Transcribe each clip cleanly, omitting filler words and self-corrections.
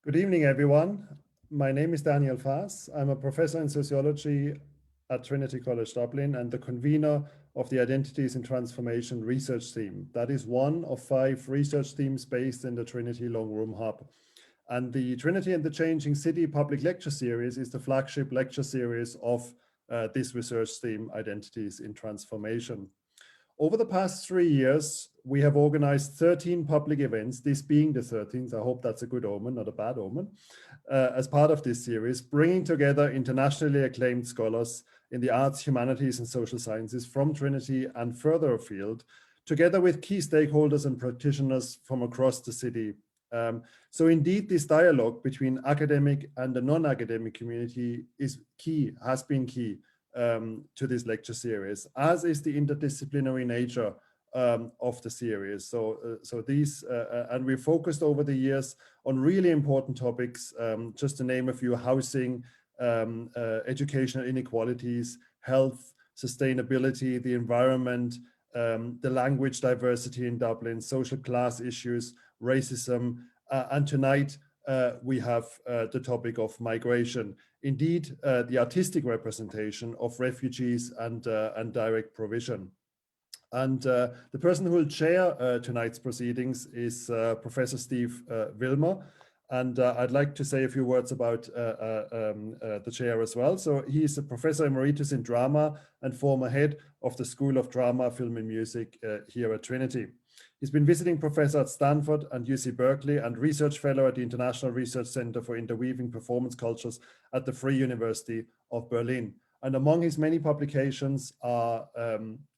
Good evening, everyone. My name is Daniel Faz. I'm a professor in sociology at Trinity College Dublin and the convener of the Identities in Transformation research team. That is one of 5 research teams based in the Trinity Long Room Hub. And the Trinity and the Changing City public lecture series is the flagship lecture series of this research team, Identities in Transformation. Over the past 3 years, we have organized 13 public events, this being the 13th. I hope that's a good omen, not a bad omen, as part of this series, bringing together internationally acclaimed scholars in the arts, humanities, and social sciences from Trinity and further afield, together with key stakeholders and practitioners from across the city. So indeed, this dialogue between academic and the non-academic community is key, has been key to this lecture series, as is the interdisciplinary nature of the series. So these, and we focused over the years on really important topics, just to name a few: housing, educational inequalities, health, sustainability, the environment, the language diversity in Dublin, social class issues, racism, and tonight we have the topic of migration. Indeed, the artistic representation of refugees and direct provision. And the person who will chair tonight's proceedings is Professor Steve Wilmer. And I'd like to say a few words about the chair as well. So he's a professor emeritus in drama and former head of the School of Drama, Film and Music here at Trinity. He's been visiting professor at Stanford and UC Berkeley and research fellow at the International Research Center for Interweaving Performance Cultures at the Free University of Berlin. And among his many publications are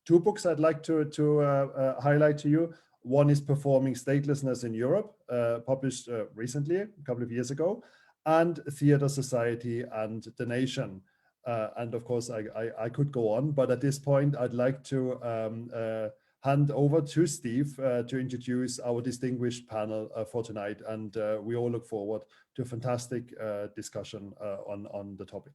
2 books I'd like to highlight to you. One is Performing Statelessness in Europe, published recently, a couple of years ago, and Theatre, Society, and the Nation. And of course, I could go on, but at this point, I'd like to hand over to Steve to introduce our distinguished panel for tonight. And we all look forward to a fantastic discussion on the topic.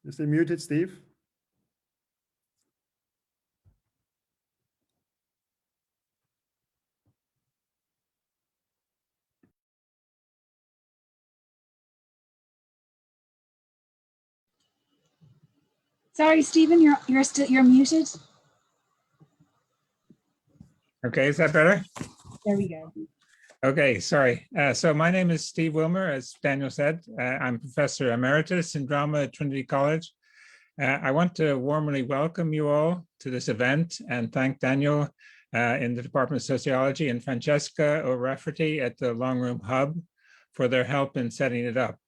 You stay muted, Steve. Sorry, Stephen, you're muted. Okay, is that better? There we go. Okay, sorry. So my name is Steve Wilmer, as Daniel said. I'm Professor Emeritus in Drama at Trinity College. I want to warmly welcome you all to this event and thank Daniel in the Department of Sociology and Francesca O'Rafferty at the Long Room Hub for their help in setting it up.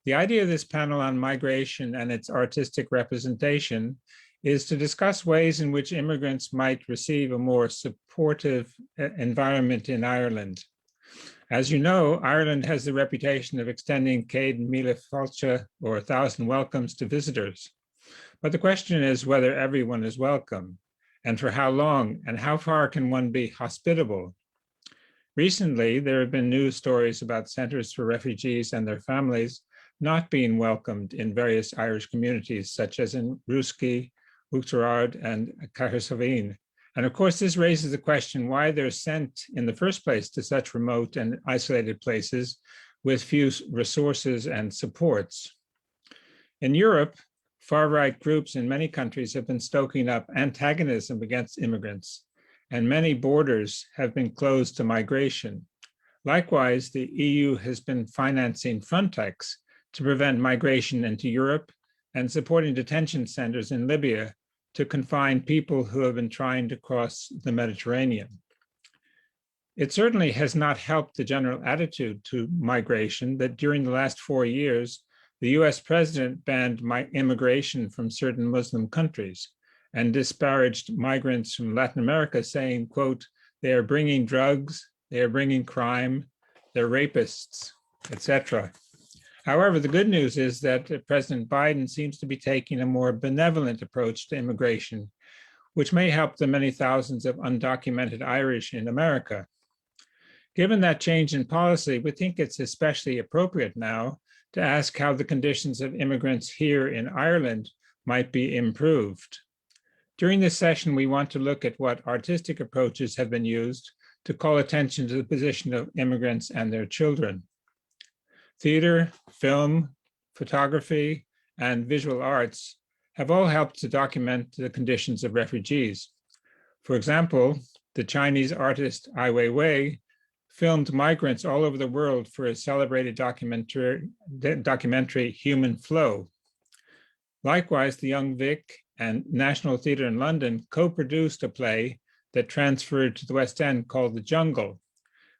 The idea of this panel on migration and its artistic representation is to discuss ways in which immigrants might receive a more supportive environment in Ireland. As you know, Ireland has the reputation of extending Céad Míle Fáilte, or 1,000 welcomes to visitors. But the question is whether everyone is welcome, and for how long, and how far can one be hospitable? Recently, there have been news stories about centres for refugees and their families not being welcomed in various Irish communities, such as in Ruski, Oughterard, and Cahersoveen. And of course, this raises the question why they're sent in the first place to such remote and isolated places with few resources and supports. In Europe, far-right groups in many countries have been stoking up antagonism against immigrants, and many borders have been closed to migration. Likewise, the EU has been financing Frontex to prevent migration into Europe and supporting detention centers in Libya to confine people who have been trying to cross the Mediterranean. It certainly has not helped the general attitude to migration that during the last 4 years, the US president banned immigration from certain Muslim countries and disparaged migrants from Latin America, saying, quote, "They are bringing drugs, they are bringing crime, they're rapists," etc. However, the good news is that President Biden seems to be taking a more benevolent approach to immigration, which may help the many thousands of undocumented Irish in America. Given that change in policy, we think it's especially appropriate now to ask how the conditions of immigrants here in Ireland might be improved. During this session, we want to look at what artistic approaches have been used to call attention to the position of immigrants and their children. Theater, film, photography, and visual arts have all helped to document the conditions of refugees. For example, the Chinese artist Ai Weiwei filmed migrants all over the world for his celebrated documentary Human Flow. Likewise, the Young Vic and National Theatre in London co-produced a play that transferred to the West End called The Jungle,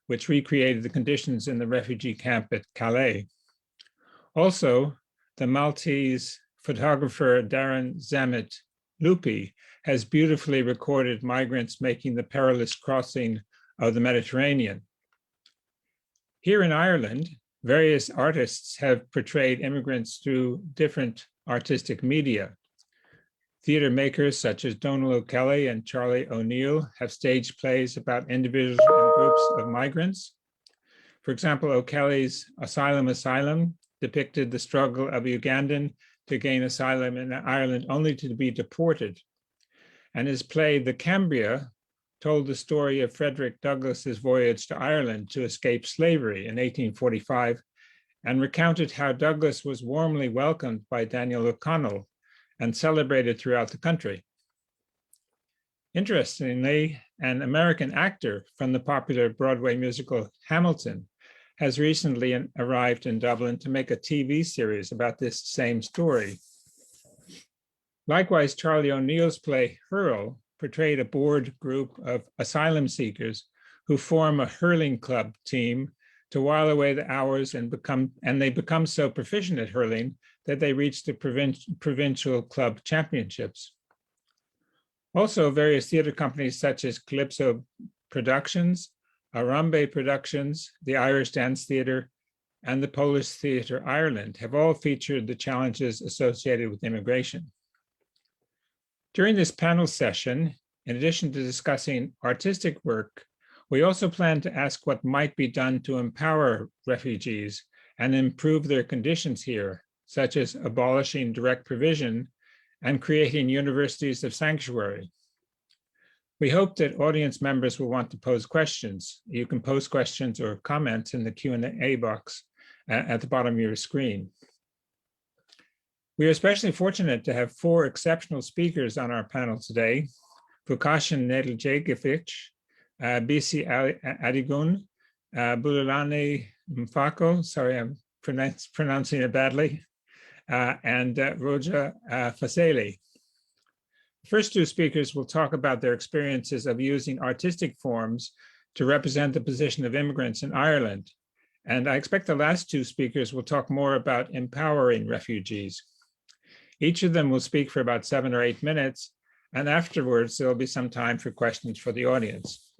which recreated the conditions in the refugee camp at Calais. Also, the Maltese photographer Darren Zammit Lupi has beautifully recorded migrants making the perilous crossing of the Mediterranean. Here in Ireland, various artists have portrayed immigrants through different artistic media. Theatre makers such as Donal O'Kelly and Charlie O'Neill have staged plays about individuals and groups of migrants. For example, O'Kelly's Asylum depicted the struggle of a Ugandan to gain asylum in Ireland only to be deported. And his play, The Cambria, told the story of Frederick Douglass's voyage to Ireland to escape slavery in 1845 and recounted how Douglass was warmly welcomed by Daniel O'Connell and celebrated throughout the country. Interestingly, an American actor from the popular Broadway musical Hamilton has recently arrived in Dublin to make a TV series about this same story. Likewise, Charlie O'Neill's play Hurl portrayed a bored group of asylum seekers who form a hurling club team to while away the hours and they become so proficient at hurling that they reach the provincial club championships. Also, various theatre companies such as Calypso Productions, Arambe Productions, the Irish Dance Theatre, and the Polish Theatre Ireland have all featured the challenges associated with immigration. During this panel session, in addition to discussing artistic work, we also plan to ask what might be done to empower refugees and improve their conditions here, such as abolishing direct provision and creating universities of sanctuary. We hope that audience members will want to pose questions. You can post questions or comments in the Q&A box at the bottom of your screen. We are especially fortunate to have 4 exceptional speakers on our panel today: Vukashan Nedeljkovic, Bisi Adigun, Bulelani Mfaco, sorry, I'm pronouncing it badly, and Roja Fazaeli. The first 2 speakers will talk about their experiences of using artistic forms to represent the position of immigrants in Ireland. And I expect the last 2 speakers will talk more about empowering refugees. Each of them will speak for about 7 or 8 minutes, and afterwards there will be some time for questions for the audience.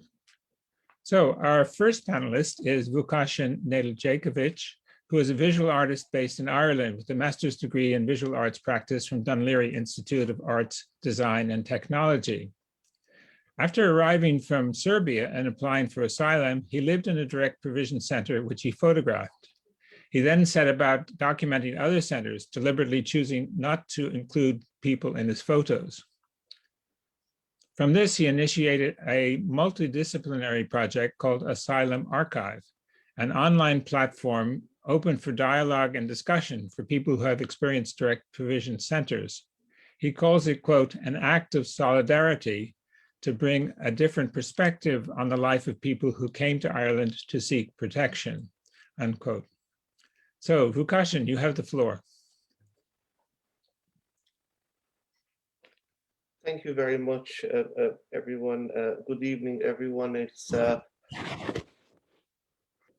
So our first panelist is Vukasin Nedeljkovic, who is a visual artist based in Ireland with a master's degree in visual arts practice from Dún Laoghaire Institute of Arts, Design and Technology. After arriving from Serbia and applying for asylum, he lived in a direct provision center, which he photographed. He then set about documenting other centers, deliberately choosing not to include people in his photos. From this, he initiated a multidisciplinary project called Asylum Archive, an online platform open for dialogue and discussion for people who have experienced direct provision centers. He calls it, quote, an act of solidarity to bring a different perspective on the life of people who came to Ireland to seek protection, unquote. So, Vukasin, you have the floor. Thank you very much, everyone. Good evening, everyone. It's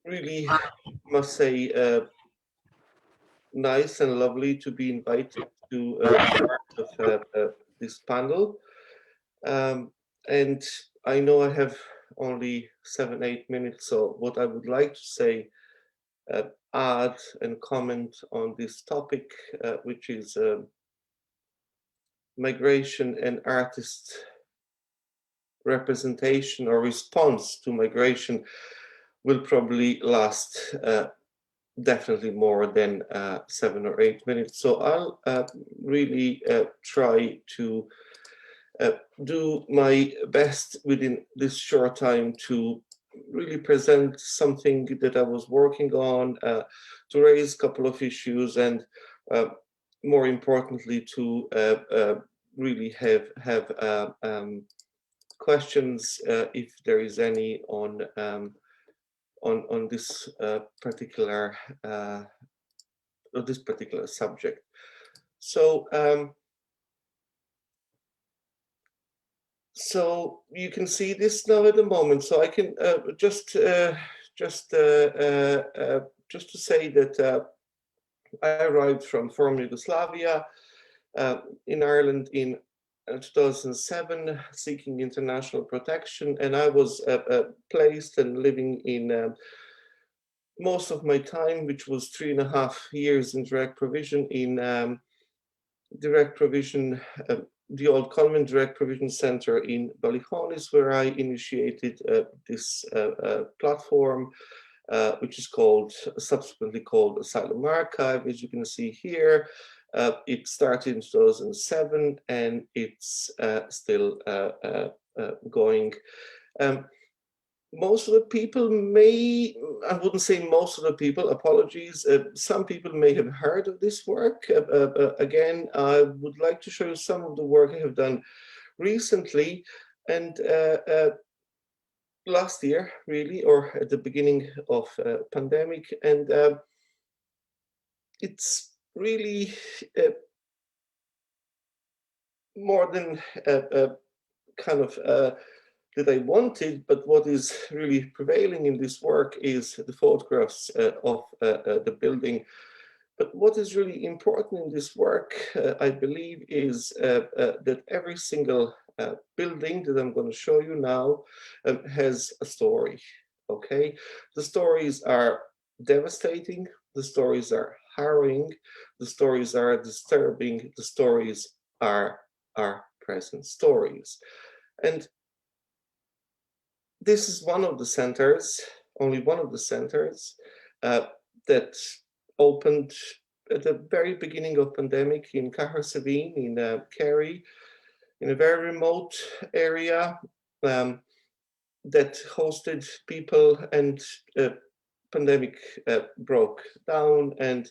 really, I must say, nice and lovely to be invited to part of this panel. And I know I have only 7-8 minutes, so what I would like to say, add and comment on this topic, which is migration and artist representation or response to migration, will probably last definitely more than 7 or 8 minutes. So I'll really try to do my best within this short time to really present something that I was working on, to raise a couple of issues, and more importantly, to really have questions, if there is any, on this particular subject. So so you can see this now at the moment. So I can just to say that I arrived from former Yugoslavia in Ireland in 2007, seeking international protection, and I was placed and living in most of my time, which was 3.5 years in direct provision, in direct provision, the old Convent Direct Provision Center in Ballyhonis, where I initiated this platform, which is subsequently called Asylum Archive, as you can see here. It started in 2007, and it's still going. Most of the people I wouldn't say most of the people, apologies, some people may have heard of this work. Again, I would like to show you some of the work I have done recently, and last year, really, or at the beginning of pandemic, and it's really more than kind of that I wanted, but what is really prevailing in this work is the photographs of the building. But what is really important in this work, I believe, is that every single building that I'm going to show you now has a story, okay? The stories are devastating, the stories are harrowing, the stories are disturbing, the stories are our present stories. And this is one of the centers, only one of the centers that opened at the very beginning of pandemic in Cahersiveen, in Kerry, in a very remote area that hosted people, and pandemic broke down, and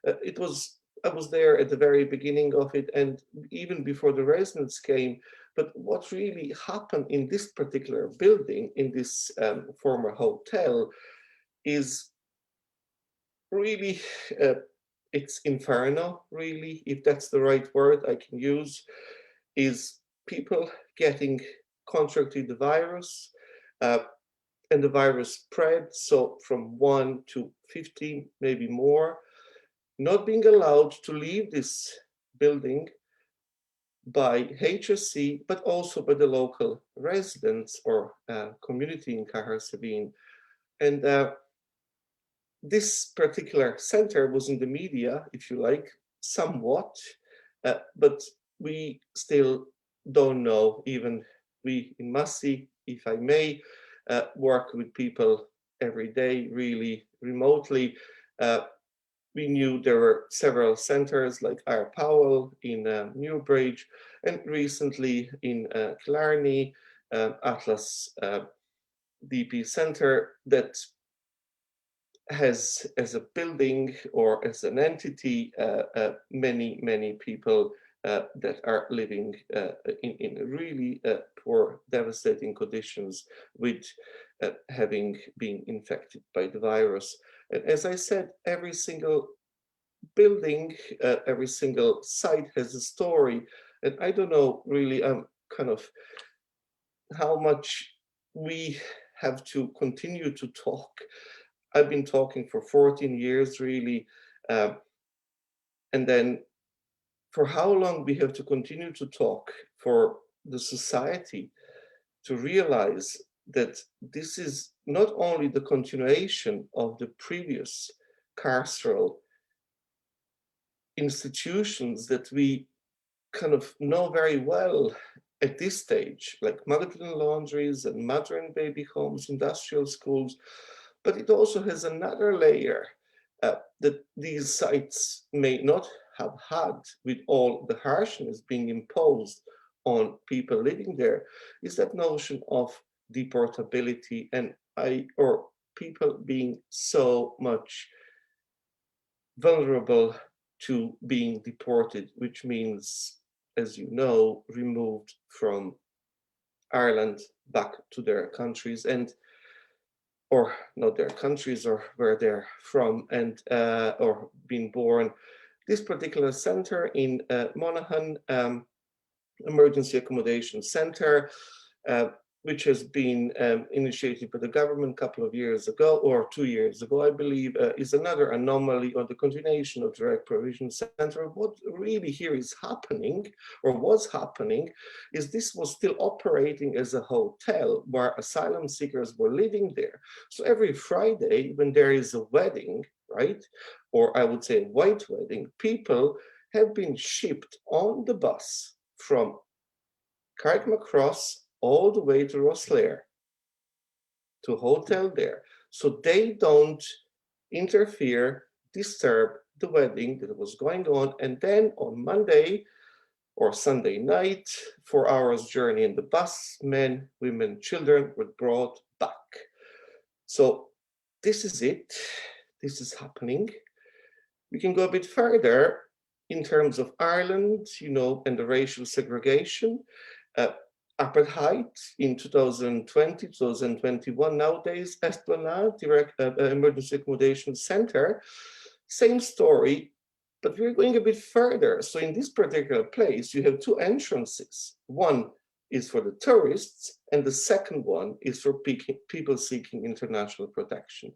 I was there at the very beginning of it, and even before the residents came. But what really happened in this particular building, in this former hotel, is really, it's inferno, really, if that's the right word I can use, is people getting contracted the virus, and the virus spread, so from 1 to 50, maybe more, not being allowed to leave this building by HSC, but also by the local residents or community in Cahersiveen. And this particular center was in the media, if you like, somewhat, but we still don't know. Even we in Masi, if I may, work with people every day, really remotely. We knew there were several centers like Ire Powell in Newbridge, and recently in Killarney, Atlas DP Center, that has as a building or as an entity many people that are living in really poor, devastating conditions, with having been infected by the virus. And as I said, every single building, every single site has a story. And I don't know really kind of how much we have to continue to talk. I've been talking for 14 years, really. And then for how long we have to continue to talk for the society to realize that this is not only the continuation of the previous carceral institutions that we kind of know very well at this stage, like Magdalene laundries and mother and baby homes, industrial schools, but it also has another layer that these sites may not have had, with all the harshness being imposed on people living there is that notion of deportability or people being so much vulnerable to being deported, which means, as you know, removed from Ireland back to their countries or not their countries or where they're from or being born. This particular center in Monaghan, Emergency Accommodation Center, which has been initiated by the government a couple of years ago, or 2 years ago, I believe, is another anomaly on the continuation of direct provision center. What really here is happening, or was happening, is this was still operating as a hotel where asylum seekers were living there. So every Friday, when there is a wedding, right, or I would say a white wedding, people have been shipped on the bus from Carrickmacross all the way to Laoghaire, to a hotel there. So they don't interfere, disturb the wedding that was going on. And then on Monday or Sunday night, 4 hours journey in the bus, men, women, children were brought back. So this is it. This is happening. We can go a bit further in terms of Ireland, you know, and the racial segregation. Apartheid in 2020, 2021, nowadays, Esplanade, direct emergency accommodation center, same story, but we're going a bit further. So in this particular place, you have two entrances. One is for the tourists, and the second one is for people seeking international protection.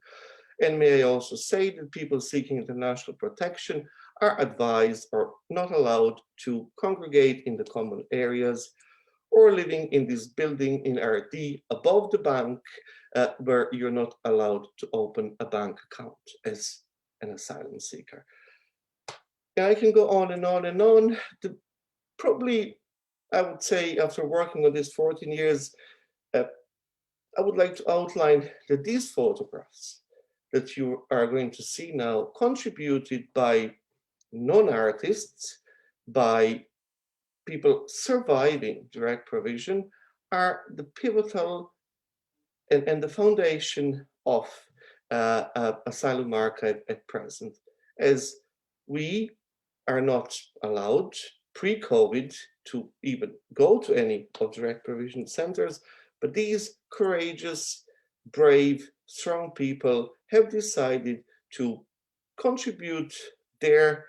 And may I also say that people seeking international protection are advised or not allowed to congregate in the common areas or living in this building in RD above the bank where you're not allowed to open a bank account as an asylum seeker. And I can go on and on and on. Probably, I would say, after working on this 14 years, I would like to outline that these photographs that you are going to see now, contributed by non-artists, by people surviving direct provision, are the pivotal and the foundation of Asylum Archive at present, as we are not allowed pre-COVID to even go to any of direct provision centers, but these courageous, brave, strong people have decided to contribute their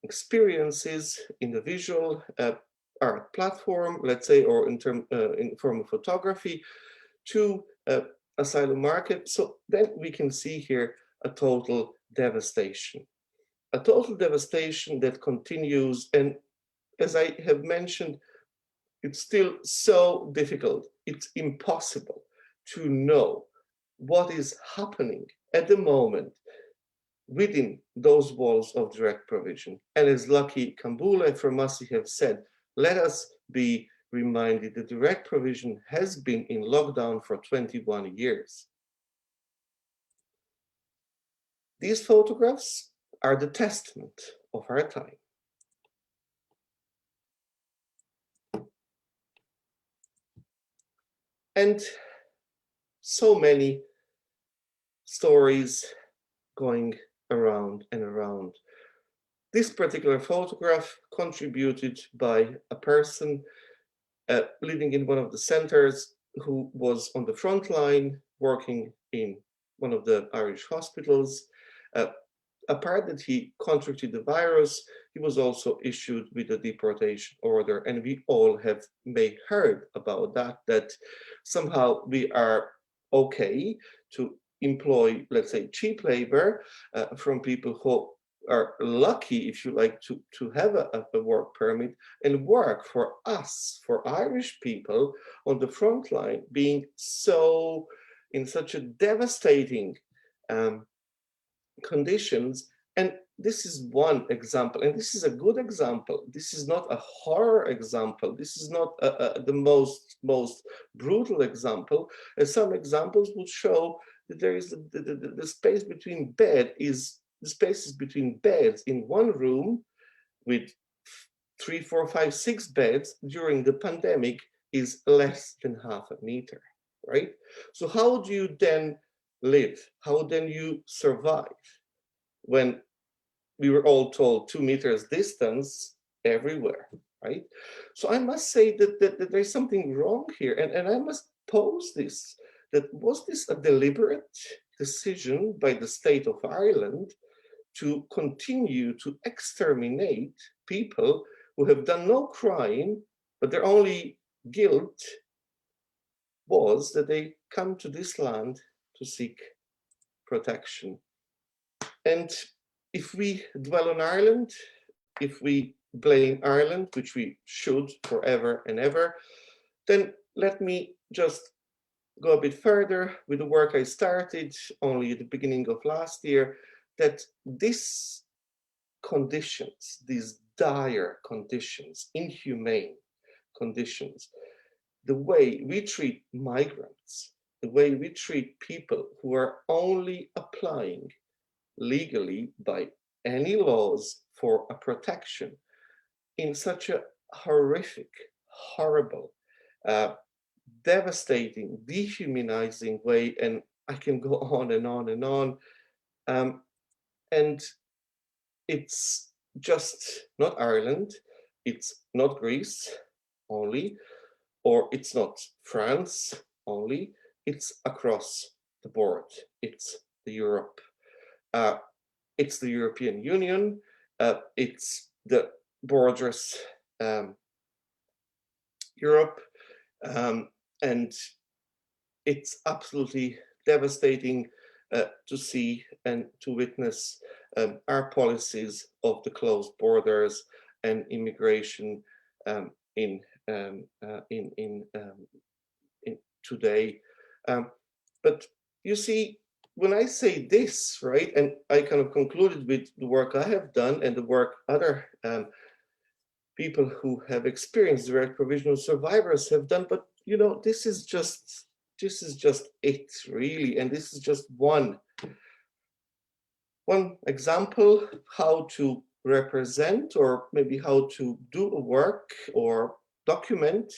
experiences in the visual art platform, let's say, or in form of photography, to asylum market. So then we can see here a total devastation. A total devastation that continues, and as I have mentioned, it's still so difficult, it's impossible to know what is happening at the moment within those walls of direct provision. And as Lucky Kambule from Masi have said, let us be reminded that direct provision has been in lockdown for 21 years. These photographs are the testament of our time. And so many stories going around and around. This particular photograph contributed by a person living in one of the centers who was on the front line working in one of the Irish hospitals. Apart that he contracted the virus, he was also issued with a deportation order, and we all may heard about that somehow we are okay to employ, let's say, cheap labor from people who are lucky, if you like, to have a work permit and work for us, for Irish people on the front line, being so in such a devastating conditions. And this is one example, and this is a good example. This is not a horror example. This is not the most brutal example. As some examples would show that there is the space between the spaces between beds in one room with 3, 4, 5, 6 beds during the pandemic is less than half a meter, right? So how do you then live? How then you survive when we were all told 2 meters distance everywhere, right? So I must say that there's something wrong here, and I must pose this, that was this a deliberate decision by the state of Ireland to continue to exterminate people who have done no crime, but their only guilt was that they come to this land to seek protection? And if we dwell on Ireland, if we blame Ireland, which we should forever and ever, then let me just go a bit further with the work I started only at the beginning of last year, that these conditions, these dire conditions, inhumane conditions, the way we treat migrants, the way we treat people who are only applying legally by any laws for a protection in such a horrific, horrible, devastating, dehumanizing way, and I can go on and on and on. And it's just not Ireland, it's not Greece only, or it's not France only, it's across the board. It's the Europe. It's the European Union, it's the borders Europe, and it's absolutely devastating to see and to witness our policies of the closed borders and immigration in today. But you see, when I say this, right, and I kind of concluded with the work I have done and the work other people who have experienced direct provisional survivors have done, but you know, this is just it really, and this is just one example how to represent, or maybe how to do a work or document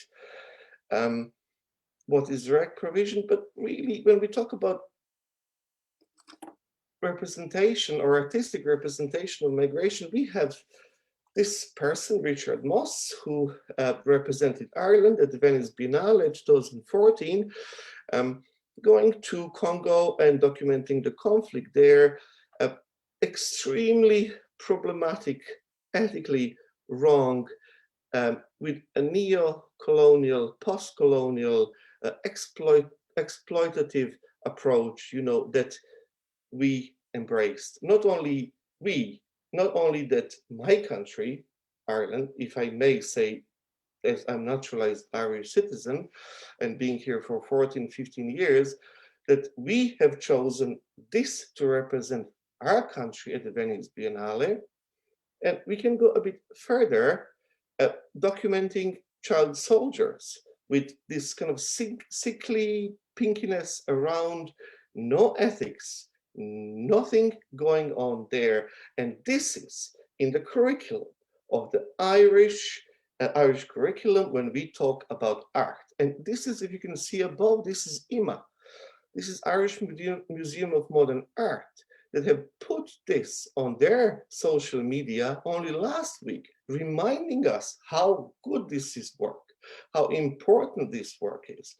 what is direct provision. But really, when we talk about representation or artistic representation of migration, we have this person, Richard Moss, who represented Ireland at the Venice Biennale 2014, going to Congo and documenting the conflict there. Extremely problematic, ethically wrong, with a neo-colonial, post-colonial, exploitative approach, you know, that we embraced. Not only we, not only that my country, Ireland, if I may say, as I'm naturalized Irish citizen and being here for 14, 15 years, that we have chosen this to represent our country at the Venice Biennale. And we can go a bit further, documenting child soldiers with this kind of sickly pinkiness around, no ethics, nothing going on there. And this is in the curriculum of the Irish curriculum when we talk about art. And this is, if you can see above, this is IMA. This is Irish Museum of Modern Art, that have put this on their social media only last week, reminding us how good this is work, how important this work is.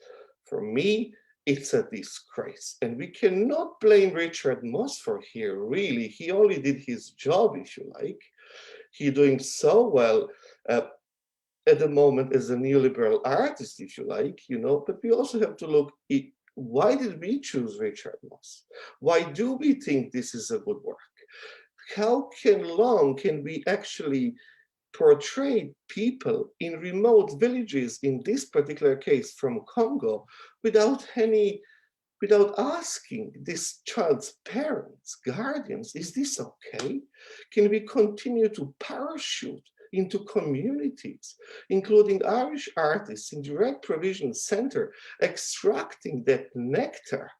For me, it's a disgrace. And we cannot blame Richard Moss for here, really. He only did his job, if you like. He's doing so well at the moment as a neoliberal artist, if you like, you know, but we also have to look, why did we choose Richard Moss? Why do we think this is a good work? How long can we actually portray people in remote villages, in this particular case from Congo, without asking this child's parents, guardians, is this okay? Can we continue to parachute into communities, including Irish artists in direct provision center, extracting that nectar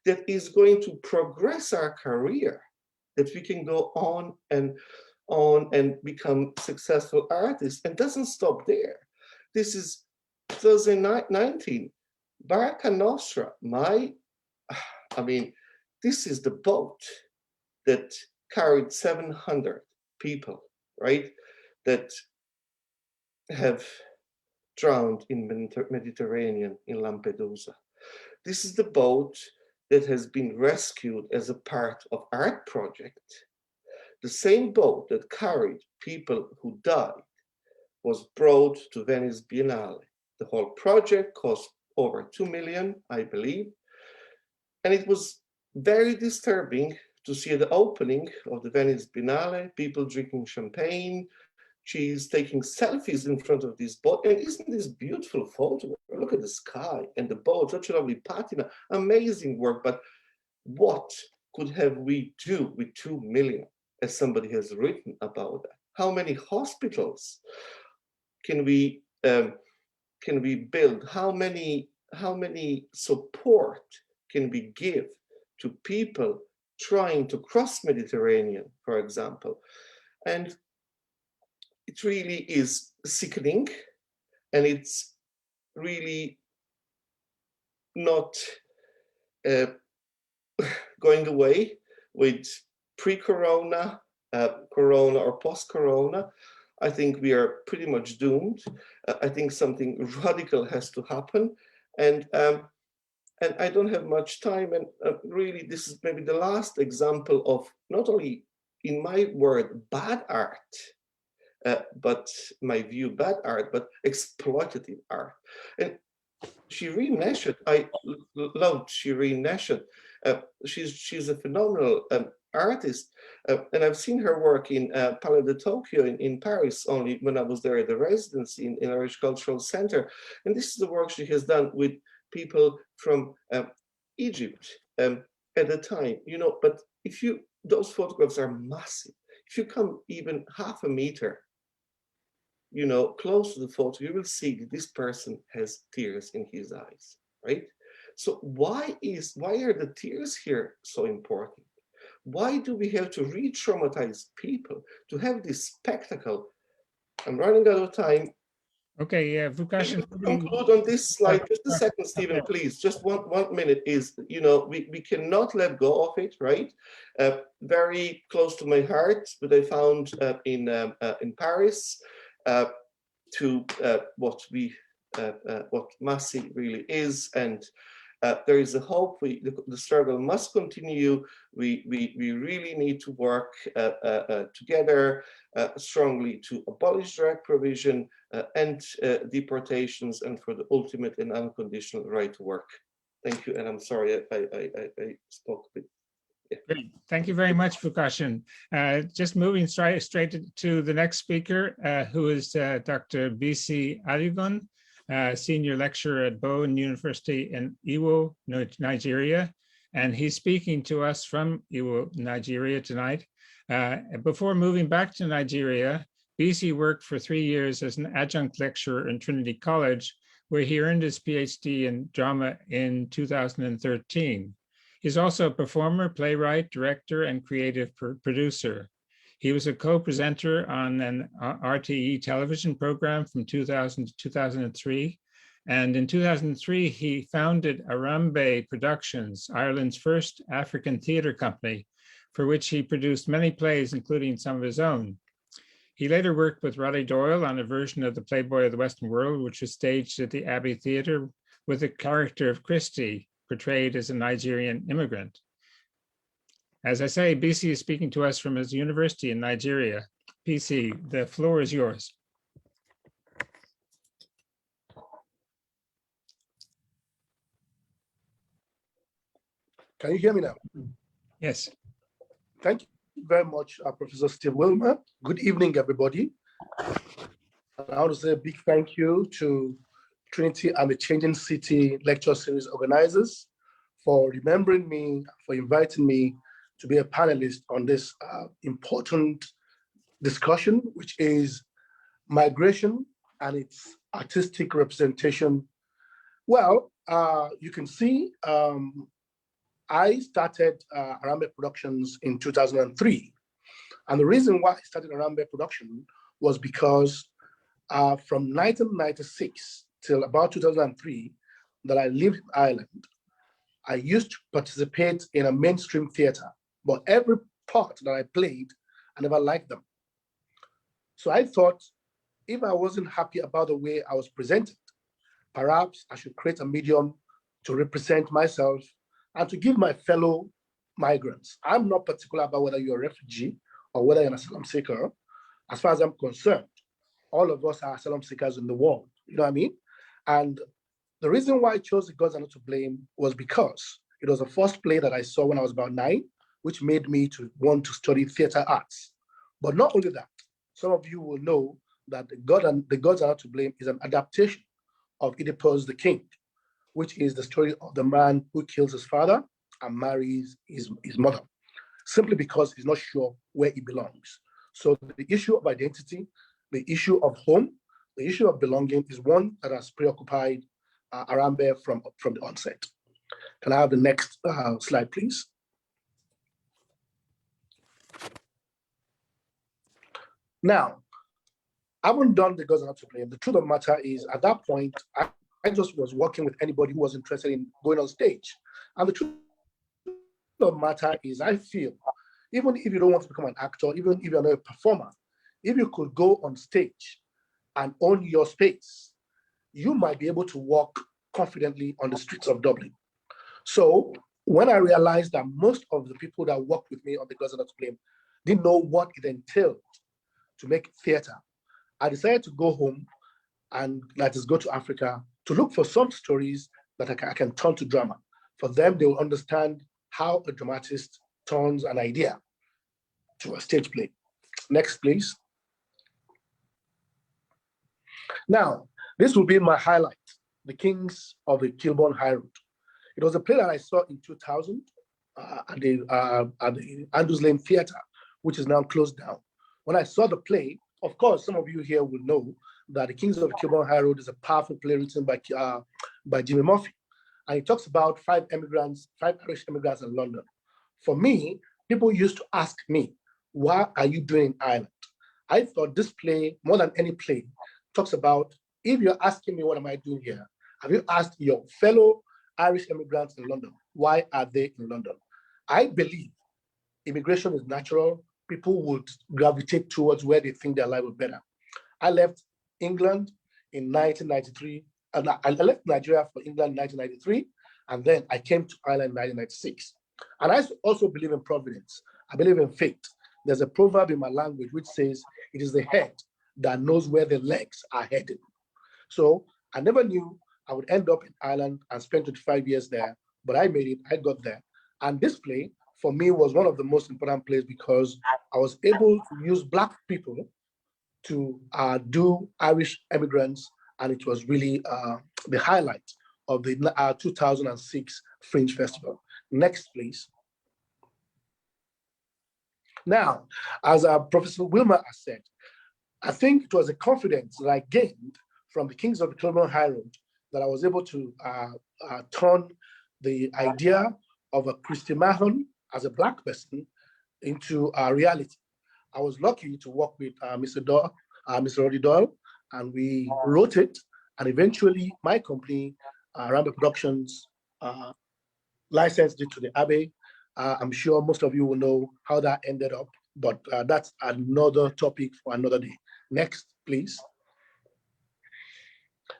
that is going to progress our career, that we can go on and on and become successful artists, and doesn't stop there. This is 2019. Barca Nostra, this is the boat that carried 700 people, right? That have drowned in Mediterranean in Lampedusa. This is the boat that has been rescued as a part of art project. The same boat that carried people who died was brought to Venice Biennale. The whole project cost over 2 million, I believe. And it was very disturbing to see the opening of the Venice Biennale, people drinking champagne, she's taking selfies in front of this boat. And isn't this beautiful photo? Look at the sky and the boat, such a lovely patina, amazing work. But what could have we do with 2 million, as somebody has written about that? How many hospitals can we build? How many support can we give to people trying to cross Mediterranean, for example? And it really is sickening, and it's really not going away with pre-corona, corona or post-corona. I think we are pretty much doomed. I think something radical has to happen, and I don't have much time. And really, this is maybe the last example of not only, in my word, bad art, but my view, bad art, but exploitative art. And Shireen Neshat, I loved Shireen Neshat. She's a phenomenal artist, and I've seen her work in Palais de Tokyo in Paris only when I was there at the residency in Irish Cultural Center. And this is the work she has done with people from Egypt at the time, you know. But if you, those photographs are massive. If you come even half a meter, you know, close to the photo, you will see that this person has tears in his eyes, right? So why are the tears here so important? Why do we have to re-traumatize people to have this spectacle? I'm running out of time. Okay, yeah, Vukashan. Conclude on this slide. Just a second, Stephen, please. Just one minute is, you know, we cannot let go of it, right? Very close to my heart, but I found in Paris to what Masi really is, and there is a hope. The struggle must continue. We really need to work together strongly to abolish drag provision and deportations, and for the ultimate and unconditional right to work. Thank you, and I'm sorry I spoke a bit. Yeah. Great. Thank you very much, Vukashan. Just moving straight to the next speaker, who is Dr. Bisi Adigun, Senior Lecturer at Bowen University in Iwo, Nigeria. And he's speaking to us from Iwo, Nigeria tonight. Before moving back to Nigeria, Bisi worked for 3 years as an adjunct lecturer in Trinity College, where he earned his PhD in drama in 2013. He's also a performer, playwright, director, and creative producer. He was a co-presenter on an RTE television program from 2000 to 2003. And in 2003, he founded Arambe Productions, Ireland's first African theatre company, for which he produced many plays, including some of his own. He later worked with Roddy Doyle on a version of the Playboy of the Western World, which was staged at the Abbey Theatre with the character of Christie, portrayed as a Nigerian immigrant. As I say, Bisi is speaking to us from his university in Nigeria. Bisi, the floor is yours. Can you hear me now? Yes. Thank you very much, Professor Steve Wilmer. Good evening, everybody. And I want to say a big thank you to Trinity and the Changing City Lecture Series organizers for remembering me, for inviting me to be a panelist on this important discussion, which is migration and its artistic representation. Well, you can see I started Arambe Productions in 2003. And the reason why I started Arambe production was because from 1996 till about 2003, that I lived in Ireland, I used to participate in a mainstream theater, but every part that I played, I never liked them. So I thought, if I wasn't happy about the way I was presented, perhaps I should create a medium to represent myself and to give my fellow migrants. I'm not particular about whether you're a refugee or whether you're an asylum seeker. As far as I'm concerned, all of us are asylum seekers in the world, you know what I mean? And the reason why I chose The Gods Are Not to Blame was because it was the first play that I saw when I was about 9, which made me to want to study theater arts. But not only that, some of you will know that The Gods Are Not to Blame is an adaptation of Oedipus the King, which is the story of the man who kills his father and marries his mother, simply because he's not sure where he belongs. So the issue of identity, the issue of home, the issue of belonging is one that has preoccupied Arambe from the onset. Can I have the next slide, please? Now, I haven't done The Gods Are Not to Blame. The truth of the matter is, at that point, I just was working with anybody who was interested in going on stage. And the truth of the matter is, I feel, even if you don't want to become an actor, even if you're not a performer, if you could go on stage and own your space, you might be able to walk confidently on the streets of Dublin. So when I realized that most of the people that worked with me on The Gods Are Not to Blame didn't know what it entailed to make theater, I decided to go home and that is go to Africa to look for some stories that I can turn to drama. For them, they will understand how a dramatist turns an idea to a stage play. Next, please. Now, this will be my highlight, The Kings of the Kilburn High Road. It was a play that I saw in 2000 at the Andrews Lane Theatre, which is now closed down. When I saw the play, of course, some of you here will know that The Kings of the Kilburn High Road is a powerful play written by Jimmy Murphy. And it talks about 5 Irish immigrants in London. For me, people used to ask me, what are you doing in Ireland? I thought this play, more than any play, talks about, if you're asking me what am I doing here, have you asked your fellow Irish immigrants in London, why are they in London? I believe immigration is natural. People would gravitate towards where they think their life would be better. I left England in 1993, and I left Nigeria for England in 1993, and then I came to Ireland in 1996. And I also believe in providence. I believe in fate. There's a proverb in my language which says, it is the head that knows where the legs are headed. So I never knew I would end up in Ireland and spend 25 years there, but I made it, I got there. And this play, for me, was one of the most important plays because I was able to use Black people to do Irish immigrants, and it was really the highlight of the 2006 Fringe Festival. Next, please. Now, as Professor Wilmer has said, I think it was a confidence that I gained from the Kings of the Kilburn High Road that I was able to turn the idea of a Christy Mahon as a Black person into a reality. I was lucky to work with Mr. Roddy Doyle, and we wrote it, and eventually my company, Arambe Productions, licensed it to the Abbey. I'm sure most of you will know how that ended up, but that's another topic for another day. Next, please.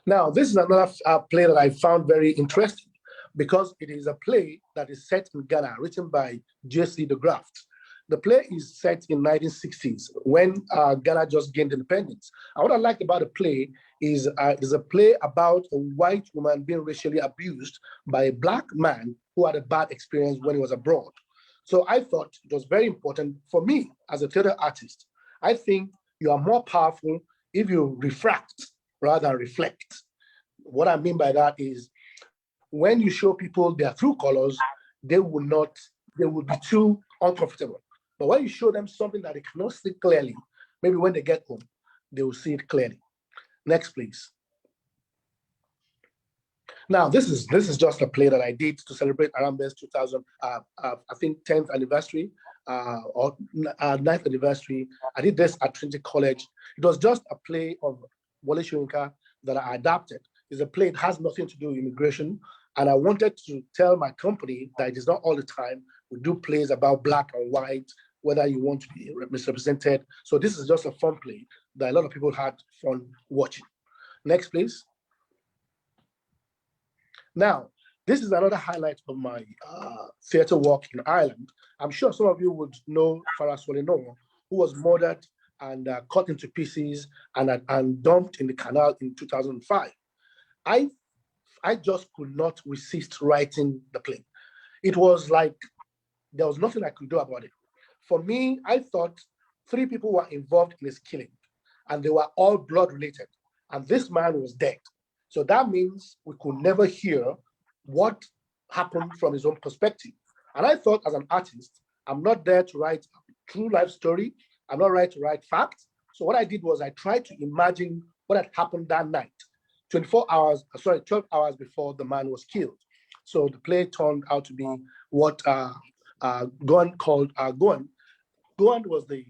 Now, this is another play that I found very interesting because it is a play that is set in Ghana, written by J.C. de Graft. The play is set in 1960s when Ghana just gained independence. And what I like about the play is it's a play about a white woman being racially abused by a Black man who had a bad experience when he was abroad. So I thought it was very important for me as a theater artist. I think you are more powerful if you refract rather than reflect. What I mean by that is when you show people their true colors, they will be too uncomfortable. But when you show them something that they cannot see clearly, maybe when they get home, they will see it clearly. Next, please. Now, this is just a play that I did to celebrate Arambe's 10th anniversary. or 9th anniversary. I did this at Trinity College. It was just a play of Wole Soyinka that I adapted. It's a play, it has nothing to do with immigration. And I wanted to tell my company that it is not all the time we do plays about black and white, whether you want to be misrepresented. So this is just a fun play that a lot of people had fun watching. Next, please. Now, this is another highlight of my theatre work in Ireland. I'm sure some of you would know Fazali, who was murdered and cut into pieces and dumped in the canal in 2005. I just could not resist writing the play. It was like there was nothing I could do about it. For me, I thought 3 people were involved in this killing, and they were all blood related, and this man was dead. So that means we could never hear what happened from his own perspective. And I thought, as an artist, I'm not there to write a true life story. I'm not there to write facts. So what I did was I tried to imagine what had happened that night, 12 hours before the man was killed. So the play turned out to be what Gowan called Gowan. Gowan was the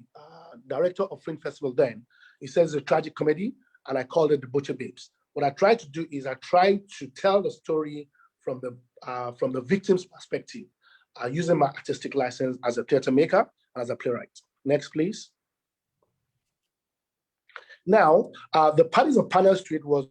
director of Fringe Festival then. He says it's a tragic comedy, and I called it The Butcher Babes. What I tried to do is I tried to tell the story from the victim's perspective, using my artistic license as a theater maker and as a playwright. Next, please. Now, the Parties of Panel Street was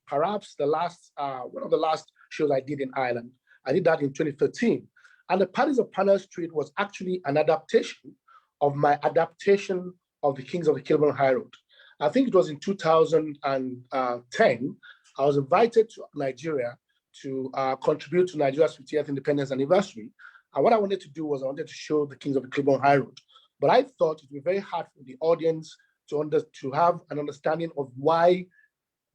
perhaps the last, one of the last shows I did in Ireland. I did that in 2013. And the Parties of Panel Street was actually an adaptation of my adaptation of The Kings of the Kilburn High Road. I think it was in 2010, I was invited to Nigeria to contribute to Nigeria's 50th independence anniversary. And what I wanted to do was I wanted to show The Kings of the Kilburn High Road. But I thought it would be very hard for the audience to have an understanding of why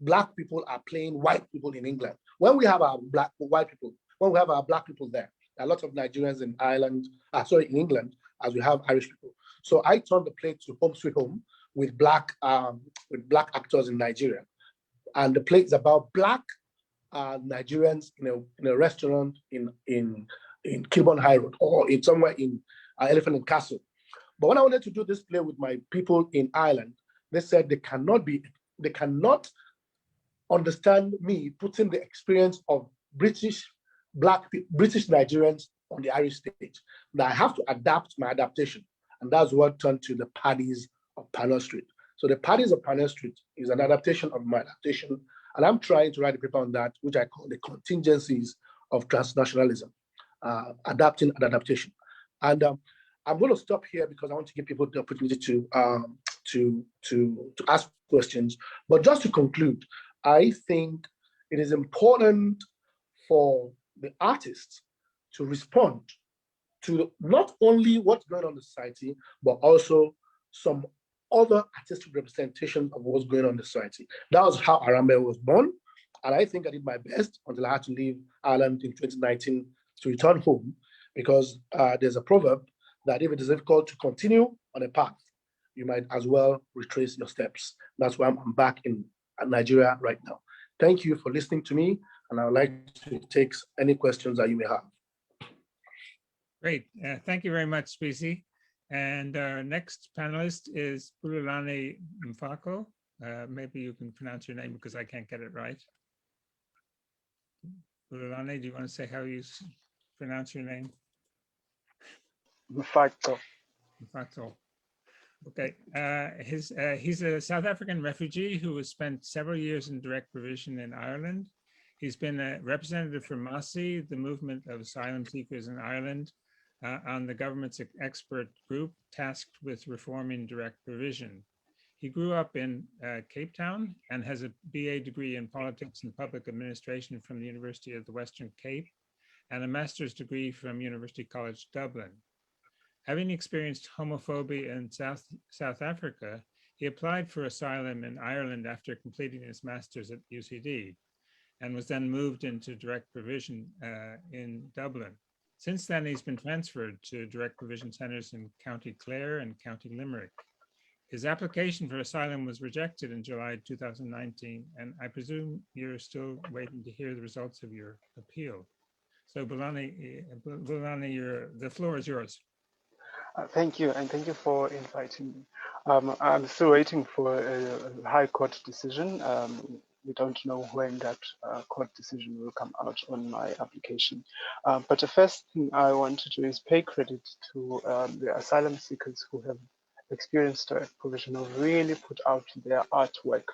Black people are playing white people in England. When we have our white people, when we have our Black people there are a lot of Nigerians in in England, as we have Irish people. So I turned the play to Home Sweet Home with Black actors in Nigeria. And the play is about Black Nigerians in a restaurant in Kilburn High Road, or in somewhere in Elephant and Castle. But when I wanted to do this play with my people in Ireland, they said they cannot understand me putting the experience of British Nigerians on the Irish stage. That I have to adapt my adaptation. And that's what turned to the Parties of Panel Street. So the Parties of Panel Street is an adaptation of my adaptation. And I'm trying to write a paper on that, which I call the contingencies of transnationalism, adapting and adaptation. And I'm going to stop here because I want to give people the opportunity to ask questions. But just to conclude, I think it is important for the artists to respond to not only what's going on in society, but also some other artistic representation of what's going on in the society. That was how Arambe was born. And I think I did my best until I had to leave Ireland in 2019 to return home, because there's a proverb that if it is difficult to continue on a path, you might as well retrace your steps. That's why I'm back in Nigeria right now. Thank you for listening to me, and I would like to take any questions that you may have. Great, thank you very much, Bisi. And our next panelist is Bulelani Mfaco. Maybe you can pronounce your name because I can't get it right. Bulelani, do you want to say how you pronounce your name? Mfaco. Mfaco. Okay, he's a South African refugee who has spent several years in direct provision in Ireland. He's been a representative for MASI, the movement of asylum seekers in Ireland, on the government's expert group tasked with reforming direct provision. He grew up in Cape Town and has a BA degree in politics and public administration from the University of the Western Cape and a master's degree from University College Dublin. Having experienced homophobia in South Africa, he applied for asylum in Ireland after completing his master's at UCD and was then moved into direct provision in Dublin. Since then, he's been transferred to direct provision centres in County Clare and County Limerick. His application for asylum was rejected in July 2019, and I presume you're still waiting to hear the results of your appeal. So Bulelani, the floor is yours. Thank you, and thank you for inviting me. I'm still waiting for a High Court decision. We don't know when that court decision will come out on my application. But the first thing I want to do is pay credit to the asylum seekers who have experienced direct provision, who really put out their artwork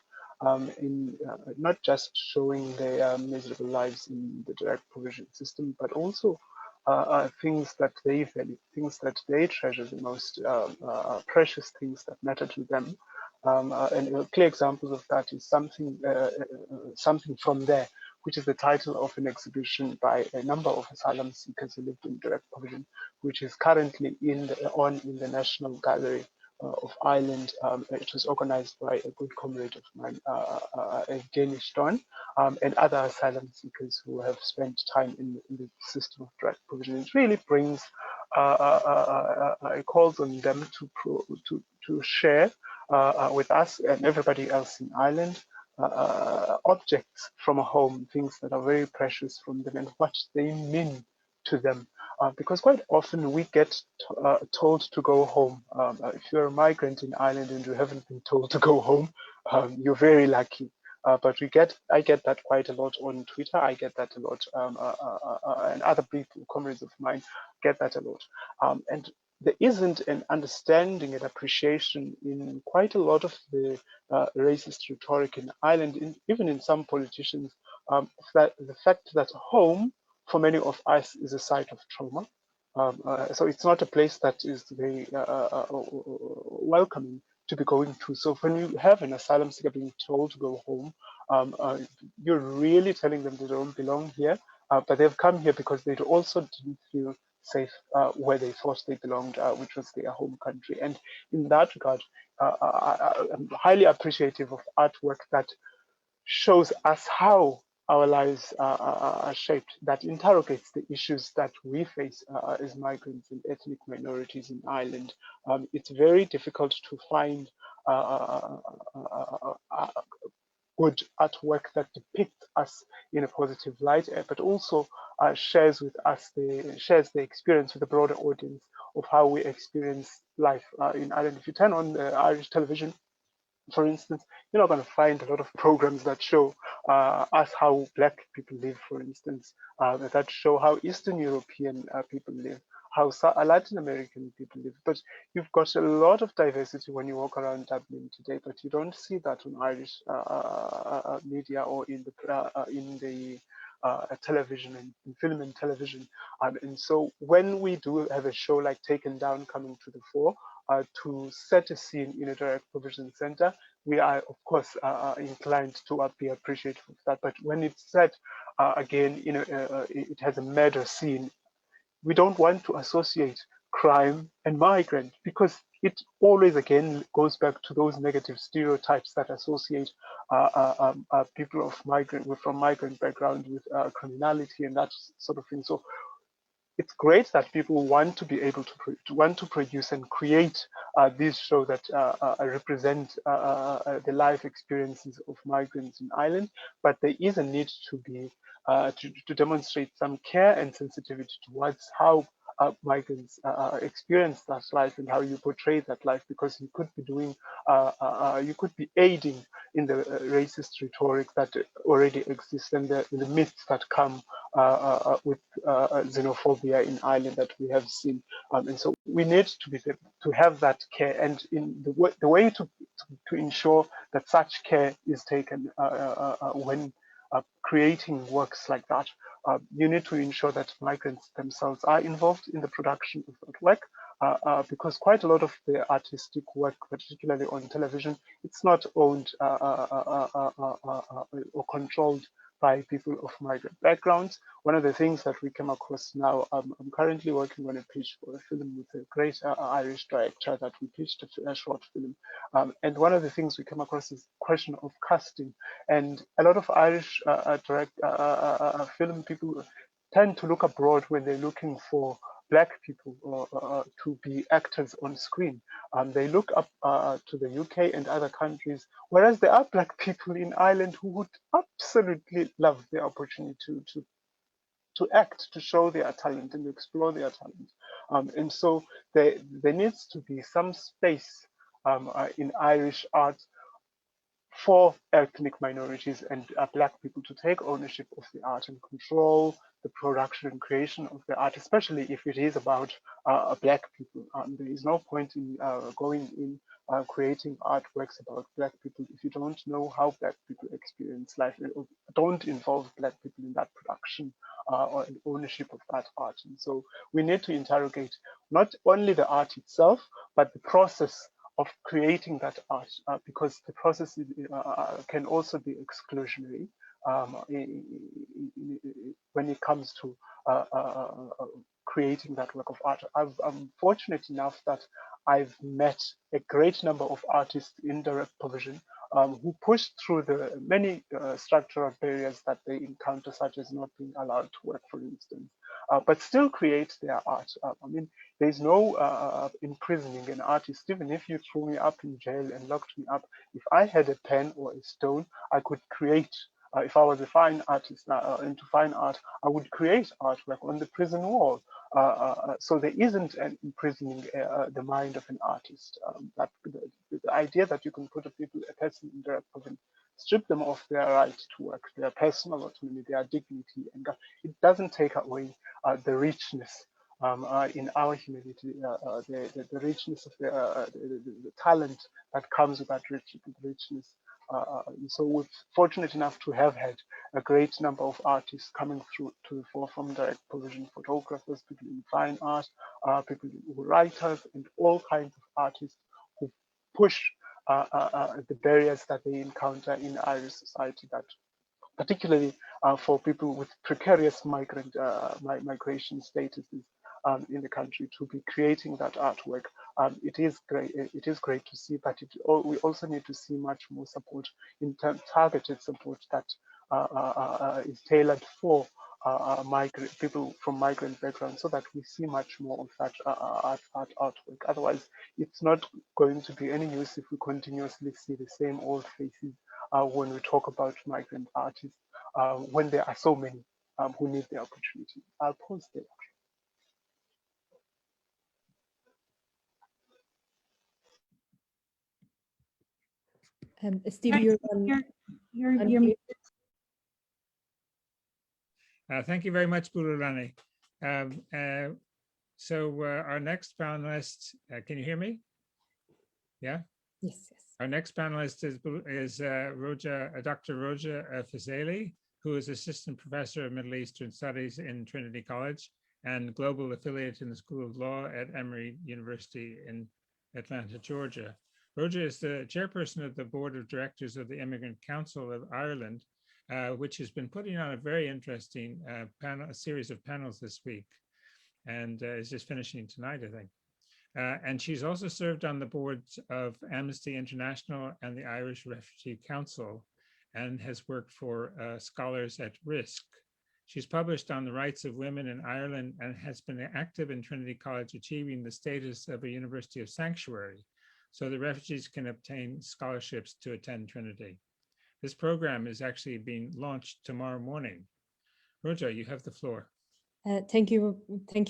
in not just showing their miserable lives in the direct provision system, but also things that they value, things that they treasure the most, precious things that matter to them. And clear examples of that is something from there, which is the title of an exhibition by a number of asylum seekers who lived in direct provision, which is currently in the National Gallery of Ireland. It was organized by a good comrade of mine, Evgeny Ston, and other asylum seekers who have spent time in the system of direct provision. It really brings, it calls on them to share with us and everybody else in Ireland objects from home, things that are very precious from them and what they mean to them. Because quite often we get told to go home. If you're a migrant in Ireland and you haven't been told to go home, you're very lucky. But I get that quite a lot on Twitter. I get that a lot, and other people, comrades of mine, get that a lot. And there isn't an understanding and appreciation in quite a lot of the racist rhetoric in Ireland, even in some politicians, that the fact that home for many of us is a site of trauma. So it's not a place that is very welcoming to be going to. So when you have an asylum seeker being told to go home, you're really telling them they don't belong here, but they've come here because they also didn't feel safe where they thought they belonged, which was their home country. And in that regard, I'm highly appreciative of artwork that shows us how our lives are shaped, that interrogates the issues that we face as migrants and ethnic minorities in Ireland. It's very difficult to find good artwork that depicts us in a positive light, but also shares the experience with the broader audience of how we experience life in Ireland. If you turn on Irish television, for instance, you're not going to find a lot of programs that show us how Black people live, for instance, that show how Eastern European people live, how Latin American people live. But you've got a lot of diversity when you walk around Dublin today, but you don't see that on Irish media or in the television and in film and television. And so when we do have a show like Taken Down coming to the fore, to set a scene in a direct provision center, we are of course inclined to be appreciative of that. But when it's set again, it has a murder scene, we don't want to associate crime and migrant, because it always again goes back to those negative stereotypes that associate people from migrant background with criminality and that sort of thing. So it's great that people want to be able to produce and create these shows that represent the life experiences of migrants in Ireland, but there is a need to be to demonstrate some care and sensitivity towards how migrants experience that life and how you portray that life, because you could be you could be aiding in the racist rhetoric that already exists and the myths that come with xenophobia in Ireland that we have seen. And so we need to have that care, and in the way to ensure that such care is taken when creating works like that, you need to ensure that migrants themselves are involved in the production of that work, because quite a lot of the artistic work, particularly on television, it's not owned or controlled by people of migrant backgrounds. One of the things that we came across now, I'm currently working on a pitch for a film with a great Irish director that we pitched a short film. And one of the things we came across is the question of casting. And a lot of Irish film people tend to look abroad when they're looking for Black people to be actors on screen. They look up to the UK and other countries, whereas there are Black people in Ireland who would absolutely love the opportunity to act, to show their talent and to explore their talent. And so there needs to be some space in Irish art for ethnic minorities and Black people to take ownership of the art and control the production and creation of the art, especially if it is about Black people. There is no point in going in creating artworks about Black people if you don't know how Black people experience life, or don't involve Black people in that production or in ownership of that art. And so we need to interrogate not only the art itself, but the process of creating that art, because the process can also be exclusionary when it comes to creating that work of art. I'm fortunate enough that I've met a great number of artists in direct provision who pushed through the many structural barriers that they encounter, such as not being allowed to work, for instance, but still create their art. I mean, there's no imprisoning an artist. Even if you threw me up in jail and locked me up, if I had a pen or a stone, I could create. If I was a fine artist into fine art, I would create artwork on the prison wall. So there isn't an imprisoning the mind of an artist. That the idea that you can put a person in direct provision, strip them of their right to work, their personal autonomy, their dignity, and it doesn't take away the richness in our humanity, the richness of the talent that comes with that richness. So we're fortunate enough to have had a great number of artists coming through to the forefront, direct provision photographers, people in fine art, people who writers, and all kinds of artists who push the barriers that they encounter in Irish society, that particularly for people with precarious migration statuses in the country, to be creating that artwork. It is great. It is great to see, but we also need to see much more support, in targeted support that is tailored for people from migrant backgrounds, so that we see much more of that artwork. Otherwise, it's not going to be any use if we continuously see the same old faces when we talk about migrant artists, when there are so many who need the opportunity. I'll pause there. Steve, you're You're Thank you very much, Bulelani. So our next panelist, can you hear me? Yeah? yes. Our next panelist is Dr. Roja Fazaeli, who is Assistant Professor of Middle Eastern Studies in Trinity College and Global Affiliate in the School of Law at Emory University in Atlanta, Georgia. Roja is the chairperson of the Board of Directors of the Immigrant Council of Ireland, which has been putting on a very interesting a series of panels this week, and is just finishing tonight, I think. And she's also served on the boards of Amnesty International and the Irish Refugee Council, and has worked for Scholars at Risk. She's published on the rights of women in Ireland and has been active in Trinity College, achieving the status of a University of Sanctuary, so the refugees can obtain scholarships to attend Trinity. This program is actually being launched tomorrow morning. Roja, you have the floor. Thank you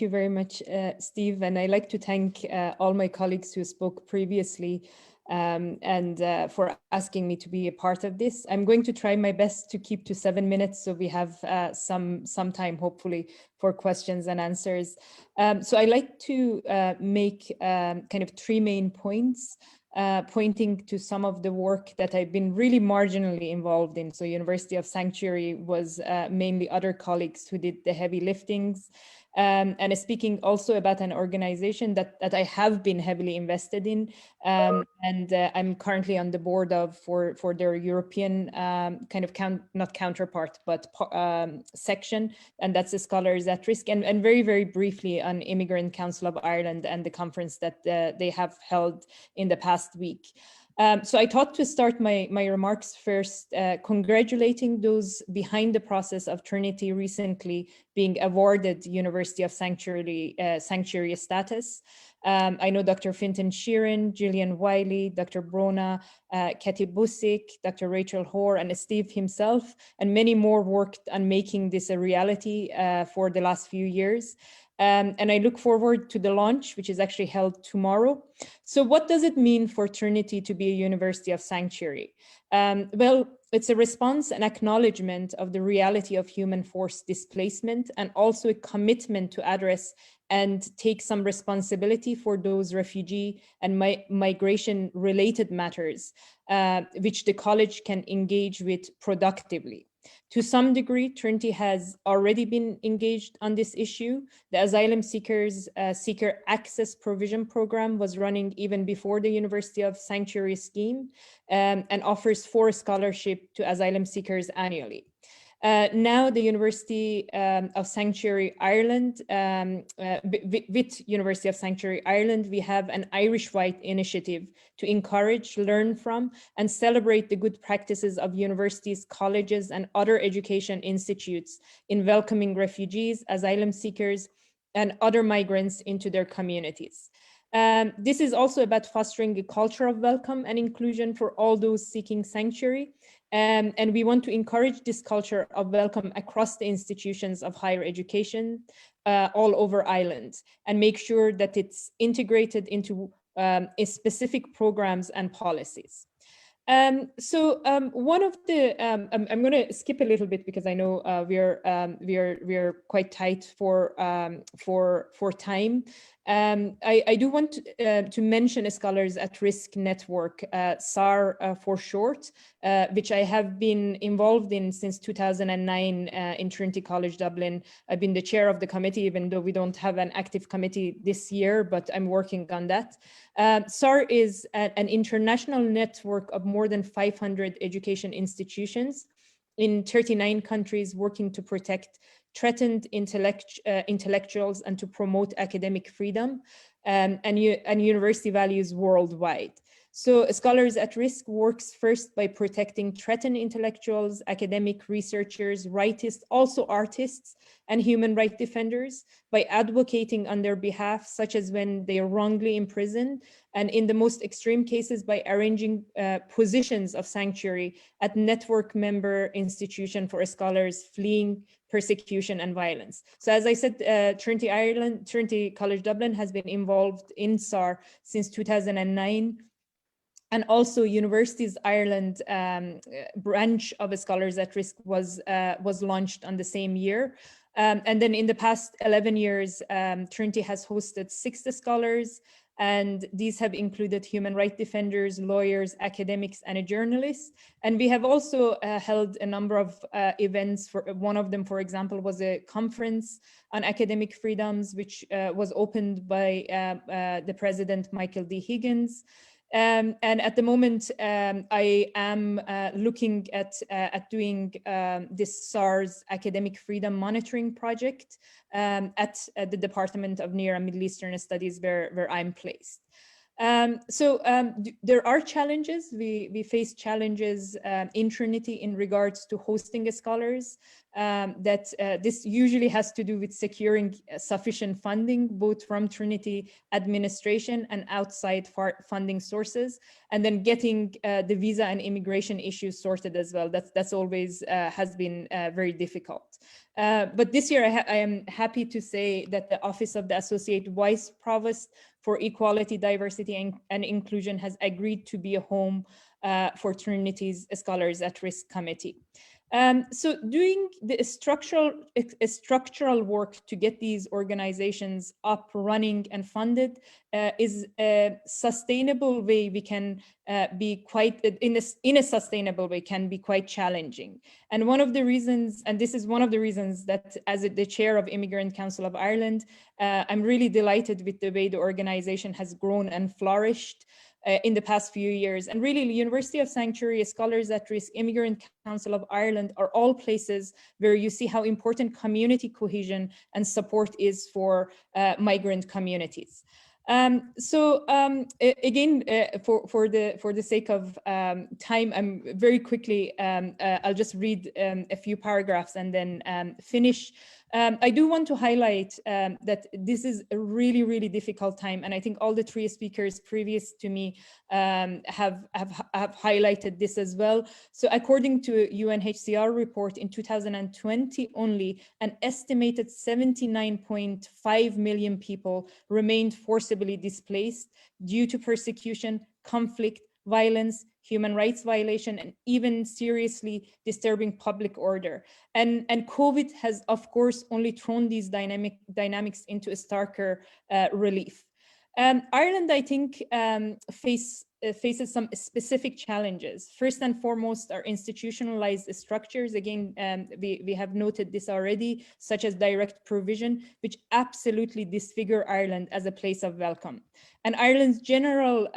very much, Steve. And I'd like to thank all my colleagues who spoke previously and for asking me to be a part of this. I'm going to try my best to keep to 7 minutes, so we have some time, hopefully, for questions and answers. So I'd like to make kind of 3 main points, pointing to some of the work that I've been really marginally involved in. So University of Sanctuary was mainly other colleagues who did the heavy liftings. And speaking also about an organization that I have been heavily invested in, and I'm currently on the board of for their European kind of not counterpart, but section, and that's the Scholars at Risk, and very, very briefly on Immigrant Council of Ireland and the conference that they have held in the past week. So I thought to start my remarks first, congratulating those behind the process of Trinity recently being awarded University of Sanctuary status. I know Dr. Fintan Sheeran, Gillian Wiley, Dr. Brona, Katy Busik, Dr. Rachel Hoare, and Steve himself, and many more worked on making this a reality for the last few years. And I look forward to the launch, which is actually held tomorrow. So what does it mean for Trinity to be a University of Sanctuary? Well, it's a response and acknowledgement of the reality of human forced displacement, and also a commitment to address and take some responsibility for those refugee and migration related matters, which the college can engage with productively. To some degree, Trinity has already been engaged on this issue. The Asylum Seeker Access Provision Program was running even before the University of Sanctuary scheme, and offers 4 scholarships to asylum seekers annually. Now the University of Sanctuary Ireland, with University of Sanctuary Ireland, we have an Irish-wide initiative to encourage, learn from, and celebrate the good practices of universities, colleges, and other education institutes in welcoming refugees, asylum seekers, and other migrants into their communities. This is also about fostering a culture of welcome and inclusion for all those seeking sanctuary. And we want to encourage this culture of welcome across the institutions of higher education all over Ireland, and make sure that it's integrated into specific programs and policies. One of the, I'm going to skip a little bit because I know we're quite tight for time. I do want to mention a Scholars at Risk Network, SAR for short, which I have been involved in since 2009 in Trinity College Dublin. I've been the chair of the committee, even though we don't have an active committee this year, but I'm working on that. SAR is an international network of more than 500 education institutions in 39 countries working to protect threatened intellectuals and to promote academic freedom and university values worldwide. So Scholars at Risk works first by protecting threatened intellectuals, academic researchers, writers, also artists, and human rights defenders by advocating on their behalf, such as when they are wrongly imprisoned, and in the most extreme cases by arranging positions of sanctuary at network member institution for scholars fleeing persecution and violence. So as I said, Trinity College Dublin has been involved in SAR since 2009. And also Universities Ireland branch of Scholars at Risk was launched on the same year. And then in the past 11 years, Trinity has hosted 6 scholars, and these have included human rights defenders, lawyers, academics, and journalists. And we have also held a number of events. One of them, for example, was a conference on academic freedoms, which was opened by the president, Michael D. Higgins. And at the moment, I am looking at doing this SARS academic freedom monitoring project at the Department of Near and Middle Eastern Studies, where I'm placed. There are challenges. We face challenges in Trinity in regards to hosting scholars. This usually has to do with securing sufficient funding, both from Trinity administration and outside funding sources, and then getting the visa and immigration issues sorted as well. That's always has been very difficult. But this year I am happy to say that the Office of the Associate Vice Provost for Equality, Diversity, and Inclusion has agreed to be a home for Trinity's Scholars at Risk Committee. So doing the structural work to get these organizations up, running, and funded is a sustainable way. We can be quite, in a sustainable way, can be quite challenging. And one of the reasons, and this is one of the reasons that as the chair of Immigrant Council of Ireland, I'm really delighted with the way the organization has grown and flourished in the past few years. And really, the University of Sanctuary, Scholars at Risk, Immigrant Council of Ireland are all places where you see how important community cohesion and support is for migrant communities. Again, for the sake of time, I'm very quickly, I'll just read a few paragraphs and then finish. I do want to highlight that this is a really, really difficult time. And I think all the three speakers previous to me have highlighted this as well. So according to a UNHCR report in 2020 only, an estimated 79.5 million people remained forcibly displaced due to persecution, conflict, violence, human rights violation, and even seriously disturbing public order. And COVID has, of course, only thrown these dynamics into a starker relief. Ireland, I think, faces some specific challenges. First and foremost, our institutionalized structures. Again, we have noted this already, such as direct provision, which absolutely disfigure Ireland as a place of welcome. And Ireland's general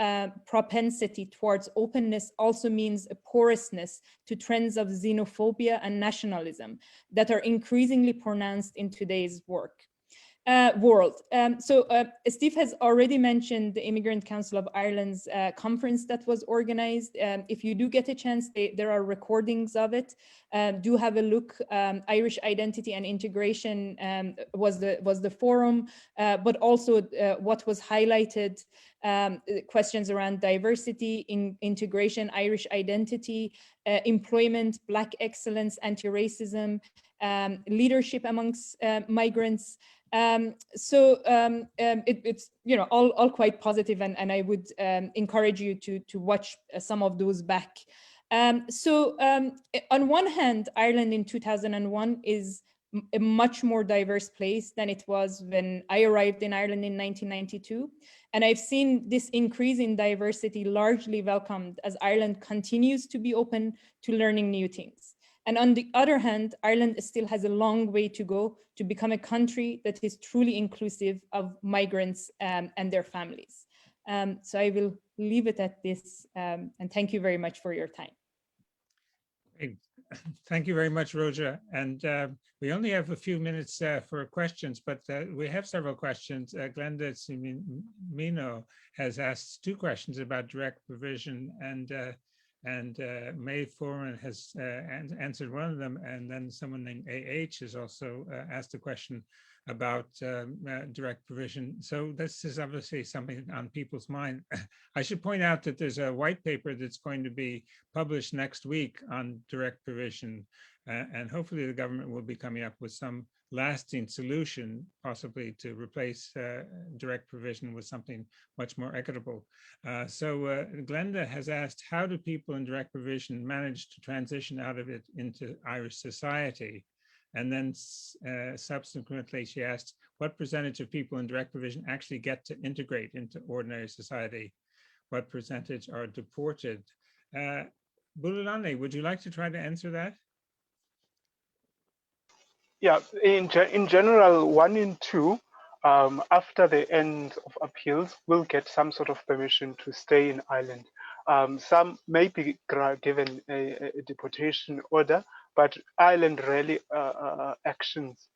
propensity towards openness also means a porousness to trends of xenophobia and nationalism that are increasingly pronounced in today's world. Steve has already mentioned the Immigrant Council of Ireland's conference that was organized. If you do get a chance, there are recordings of it. Do have a look. Irish Identity and Integration was the forum, but also what was highlighted, questions around diversity, integration, Irish identity, employment, Black excellence, anti-racism, leadership amongst migrants. It's all quite positive, and I would encourage you to watch some of those back. On one hand, Ireland in 2001 is a much more diverse place than it was when I arrived in Ireland in 1992. And I've seen this increase in diversity largely welcomed as Ireland continues to be open to learning new things. And on the other hand, Ireland still has a long way to go to become a country that is truly inclusive of migrants and their families. So I will leave it at this, and thank you very much for your time. Thank you very much, Roja. And we only have a few minutes for questions, but we have several questions. Glenda Simino has asked 2 questions about direct provision, and May Foreman has answered one of them, and then someone named AH has also asked a question about direct provision. So this is obviously something on people's mind. I should point out that there's a white paper that's going to be published next week on direct provision, and hopefully the government will be coming up with some lasting solution, possibly to replace direct provision with something much more equitable. Glenda has asked, how do people in direct provision manage to transition out of it into Irish society? And then subsequently, she asked, what percentage of people in direct provision actually get to integrate into ordinary society? What percentage are deported? Bulelani, would you like to try to answer that? Yeah, in general, 1 in 2, after the end of appeals, will get some sort of permission to stay in Ireland. Some may be given a deportation order, but Ireland rarely actions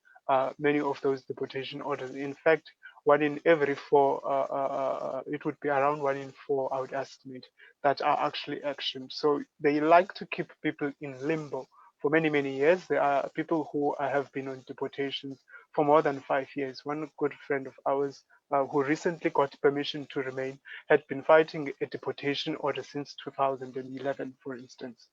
many of those deportation orders. In fact, 1 in every 4, it would be around 1 in 4, I would estimate, that are actually actioned. So they like to keep people in limbo for many, many years. There are people who have been on deportations for more than 5 years. One good friend of ours who recently got permission to remain had been fighting a deportation order since 2011, for instance.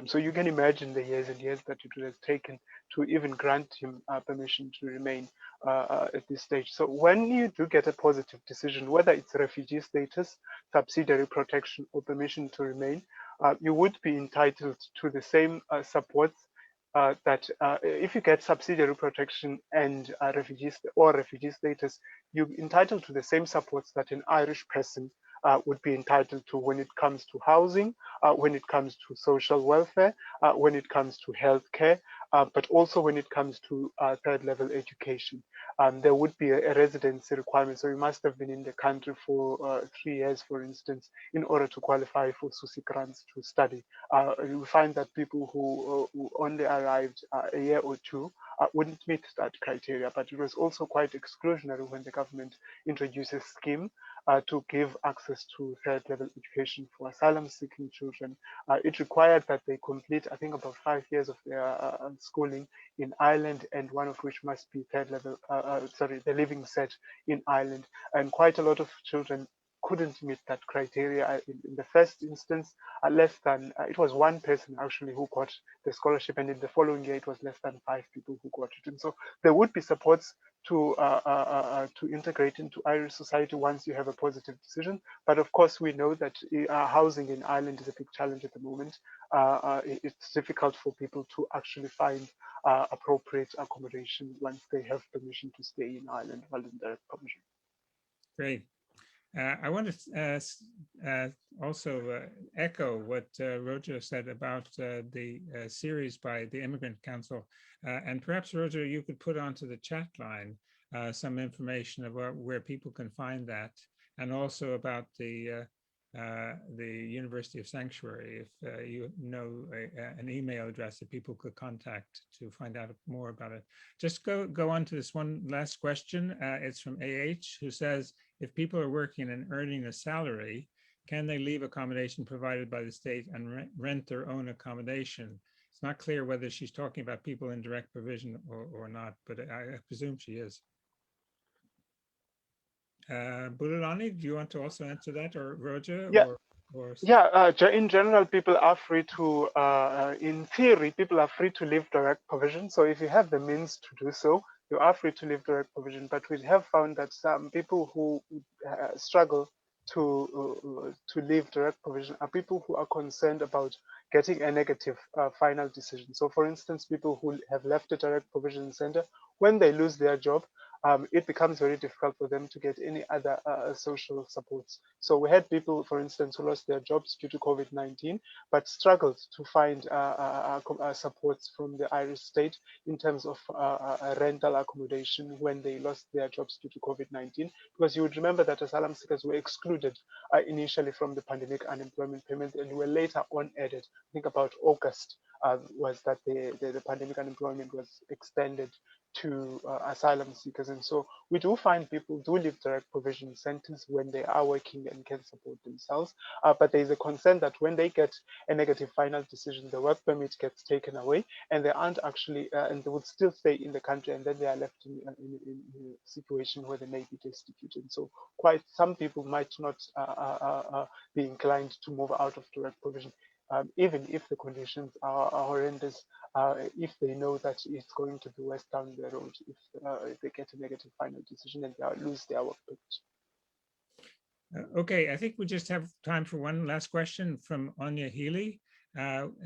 So you can imagine the years and years that it would have taken to even grant him permission to remain at this stage. So when you do get a positive decision, whether it's refugee status, subsidiary protection, or permission to remain, you would be entitled to the same supports that if you get subsidiary protection and refugee status, you're entitled to the same supports that an Irish person would be entitled to when it comes to housing, when it comes to social welfare, when it comes to healthcare, but also when it comes to third-level education. There would be a residency requirement, so you must have been in the country for 3 years, for instance, in order to qualify for SUSI grants to study. You find that people who only arrived a year or 2 wouldn't meet that criteria, but it was also quite exclusionary when the government introduced a scheme to give access to third-level education for asylum-seeking children. It required that they complete, I think, about 5 years of their schooling in Ireland, and one of which must be third-level, the Living Set in Ireland. And quite a lot of children couldn't meet that criteria. In the first instance, less than, it was one person actually who got the scholarship, and in the following year, it was less than 5 people who got it. And so there would be supports to integrate into Irish society once you have a positive decision. But of course, we know that housing in Ireland is a big challenge at the moment. It's difficult for people to actually find appropriate accommodation once they have permission to stay in Ireland while in their provision. Great. I want to also echo what Roja said about the series by the Immigrant Council. And perhaps, Roja, you could put onto the chat line some information about where people can find that, and also about the University of Sanctuary, if you know an email address that people could contact to find out more about it. Just go on to this one last question. It's from AH, who says, if people are working and earning a salary, can they leave accommodation provided by the state and rent their own accommodation? It's not clear whether she's talking about people in direct provision or not, but I presume she is. Bulelani, do you want to also answer that, or Roja? Yeah. Or... Yeah, in general, people are free to, in theory, people are free to leave direct provision. So if you have the means to do so, you are free to leave direct provision. But we have found that some people who struggle to leave direct provision are people who are concerned about getting a negative final decision. So for instance, people who have left a direct provision center, when they lose their job, it becomes very difficult for them to get any other social supports. So we had people, for instance, who lost their jobs due to COVID-19, but struggled to find supports from the Irish state in terms of rental accommodation when they lost their jobs due to COVID-19. Because you would remember that asylum seekers were excluded initially from the pandemic unemployment payment, and were later on added. I think about August was that the pandemic unemployment was extended to asylum seekers. And so we do find people do leave direct provision centers when they are working and can support themselves. But there is a concern that when they get a negative final decision, the work permit gets taken away, and they aren't actually, and they would still stay in the country, and then they are left in a situation where they may be destitute. And so quite some people might not be inclined to move out of direct provision. Even if the conditions are horrendous, if they know that it's going to be worse down the road, if they get a negative final decision and they lose their work permit. Okay, I think we just have time for one last question from Anya Healy.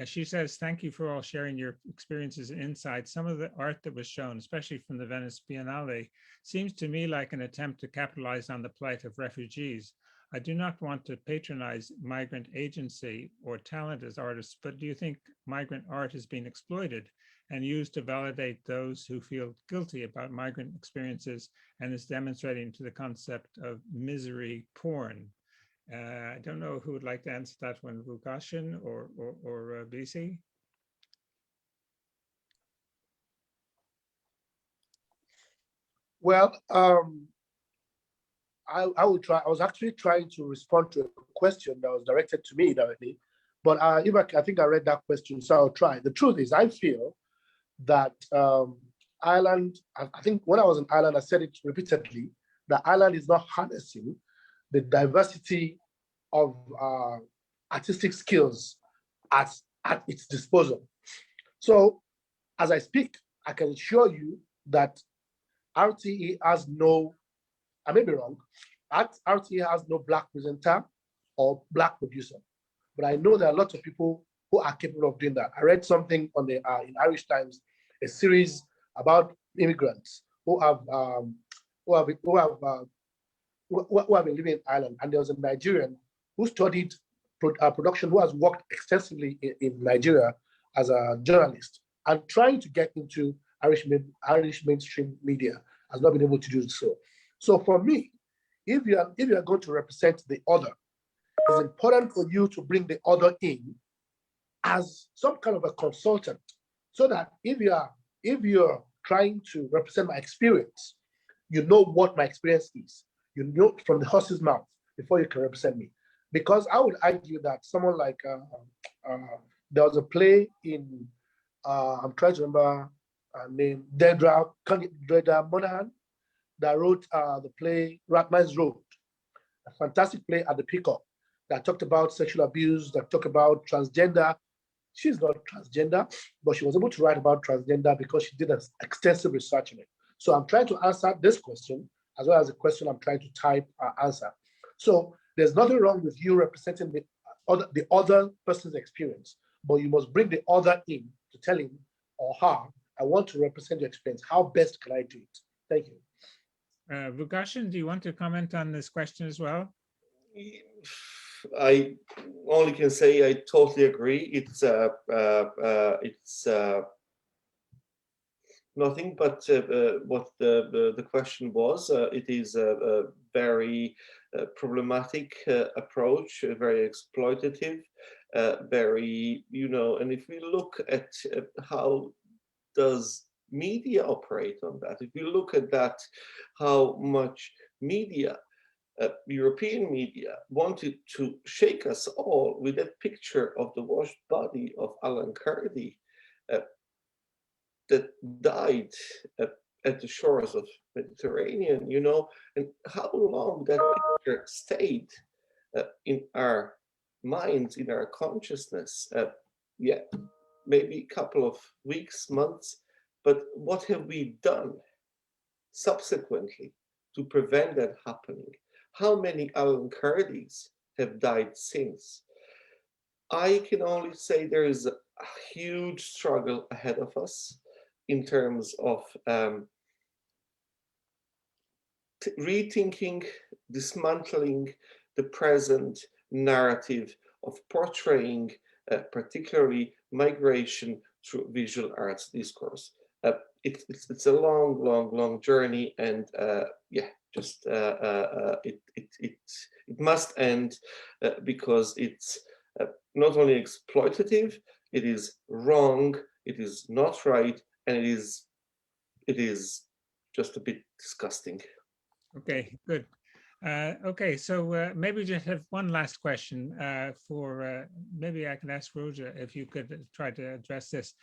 She says, thank you for all sharing your experiences and insights. Some of the art that was shown, especially from the Venice Biennale, seems to me like an attempt to capitalize on the plight of refugees. I do not want to patronize migrant agency or talent as artists, but do you think migrant art has been exploited and used to validate those who feel guilty about migrant experiences and is demonstrating to the concept of misery porn? I don't know who would like to answer that one, Vukashan or Bisi? Well, I will try. I was actually trying to respond to a question that was directed to me directly, but I think I read that question, so I'll try. The truth is, I feel that Ireland, I think when I was in Ireland, I said it repeatedly, that Ireland is not harnessing the diversity of artistic skills at its disposal. So as I speak, I can assure you that RTE has no, I may be wrong, RTE has no Black presenter or Black producer, but I know there are lots of people who are capable of doing that. I read something on the in Irish Times, a series about immigrants who have been living in Ireland, and there was a Nigerian who studied production, who has worked extensively in Nigeria as a journalist, and trying to get into Irish mainstream media has not been able to do so. So for me, if you are going to represent the other, it's important for you to bring the other in as some kind of a consultant, so that if you're trying to represent my experience, you know what my experience is. You know from the horse's mouth before you can represent me. Because I would argue that someone like, there was a play in, I'm trying to remember her name, Deirdre Monahan, that wrote the play Rathmines Road, a fantastic play at the Peacock that talked about sexual abuse, that talked about transgender. She's not transgender, but she was able to write about transgender because she did extensive research in it. So I'm trying to answer this question, as well as the question I'm trying to type answer. So there's nothing wrong with you representing the other person's experience, but you must bring the other in to tell him or her, I want to represent your experience. How best can I do it? Thank you. Vukashan, do you want to comment on this question as well? I only can say I totally agree. It's nothing but what the question was. It is a very problematic approach, very exploitative, very, and if we look at how does media operate on that, if you look at that, how much media, European media, wanted to shake us all with a picture of the washed body of Alan Kurdi that died at the shores of Mediterranean, and how long that picture stayed in our minds, in our consciousness. Yeah, maybe a couple of weeks, months, but what have we done subsequently to prevent that happening? How many Alan Kurdis have died since? I can only say there is a huge struggle ahead of us in terms of rethinking, dismantling the present narrative of portraying particularly migration through visual arts discourse. It's a long journey, and yeah, just it must end because it's not only exploitative, it is wrong, it is not right, and it is just a bit disgusting. Okay, good. Okay, so maybe just have one last question for, maybe I can ask Roja if you could try to address this,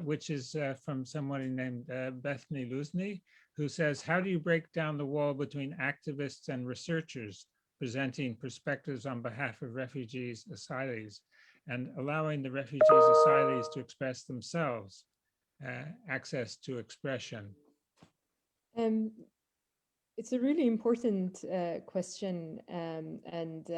which is from someone named Bethany Luzny, who says, how do you break down the wall between activists and researchers presenting perspectives on behalf of refugees, asylees, and allowing the refugees, asylees to express themselves, access to expression? It's a really important question, and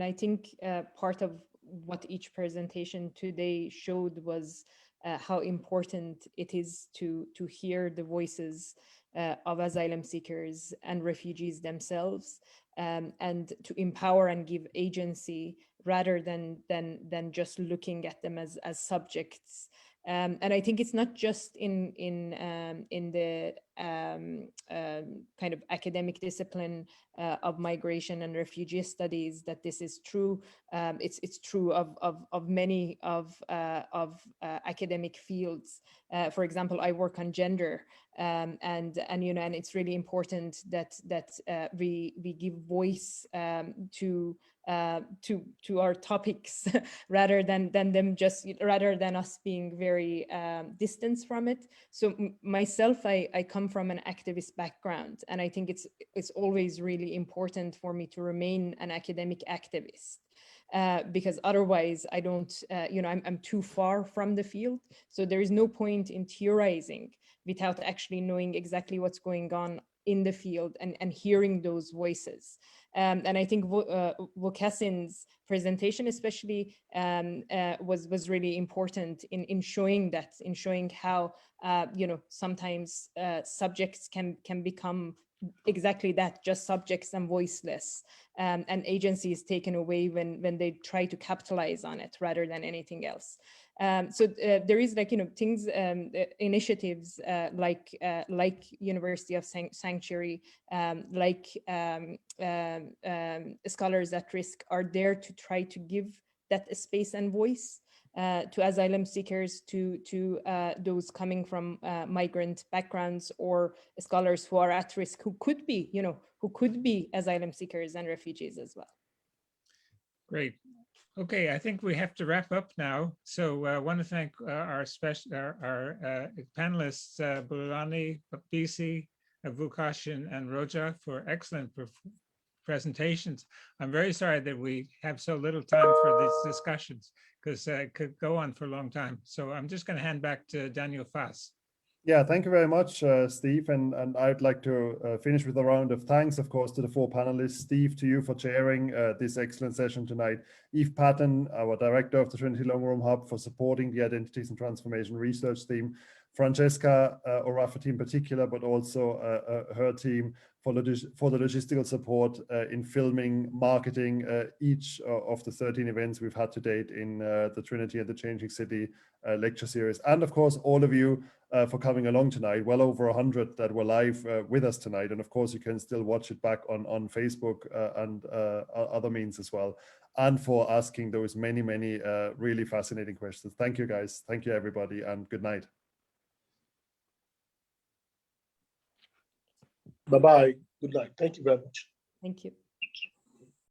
I think part of what each presentation today showed was how important it is to hear the voices of asylum seekers and refugees themselves, and to empower and give agency rather than just looking at them as subjects. And I think it's not just in the kind of academic discipline of migration and refugee studies that this is true. It's true of many of academic fields. For example, I work on gender, and it's really important that we give voice to our topics rather than us being very distanced from it. So myself, I come from an activist background, and I think it's always really important for me to remain an academic activist. Because otherwise I don't, I'm too far from the field. So there is no point in theorizing without actually knowing exactly what's going on in the field and hearing those voices. And I think Vukasin's presentation especially was really important in showing that, in showing how, sometimes subjects can become exactly that, just subjects and voiceless, and agency is taken away when they try to capitalize on it rather than anything else. So there is things, initiatives like University of Sanctuary, Scholars at Risk are there to try to give that a space and voice. to asylum seekers, to those coming from migrant backgrounds, or scholars who are at risk, who could be, who could be asylum seekers and refugees as well. Great. Okay, I think we have to wrap up now. So I want to thank our panelists, Bulelani, Bisi, Vukashan, and Roja, for excellent presentations. I'm very sorry that we have so little time for these discussions, because it could go on for a long time. So I'm just going to hand back to Daniel Fas. Yeah, thank you very much, Steve. And I'd like to finish with a round of thanks, of course, to the four panelists. Steve, to you for chairing this excellent session tonight. Eve Patton, our director of the Trinity Long Room Hub, for supporting the Identities and Transformation research team. Francesca O'Rafferty in particular, but also her team for the logistical support in filming, marketing each of the 13 events we've had to date in the Trinity and the Changing City lecture series. And of course, all of you for coming along tonight, well over 100 that were live with us tonight. And of course, you can still watch it back on Facebook and other means as well. And for asking those many really fascinating questions. Thank you, guys. Thank you, everybody, and good night. Bye-bye. Good night. Thank you very much. Thank you.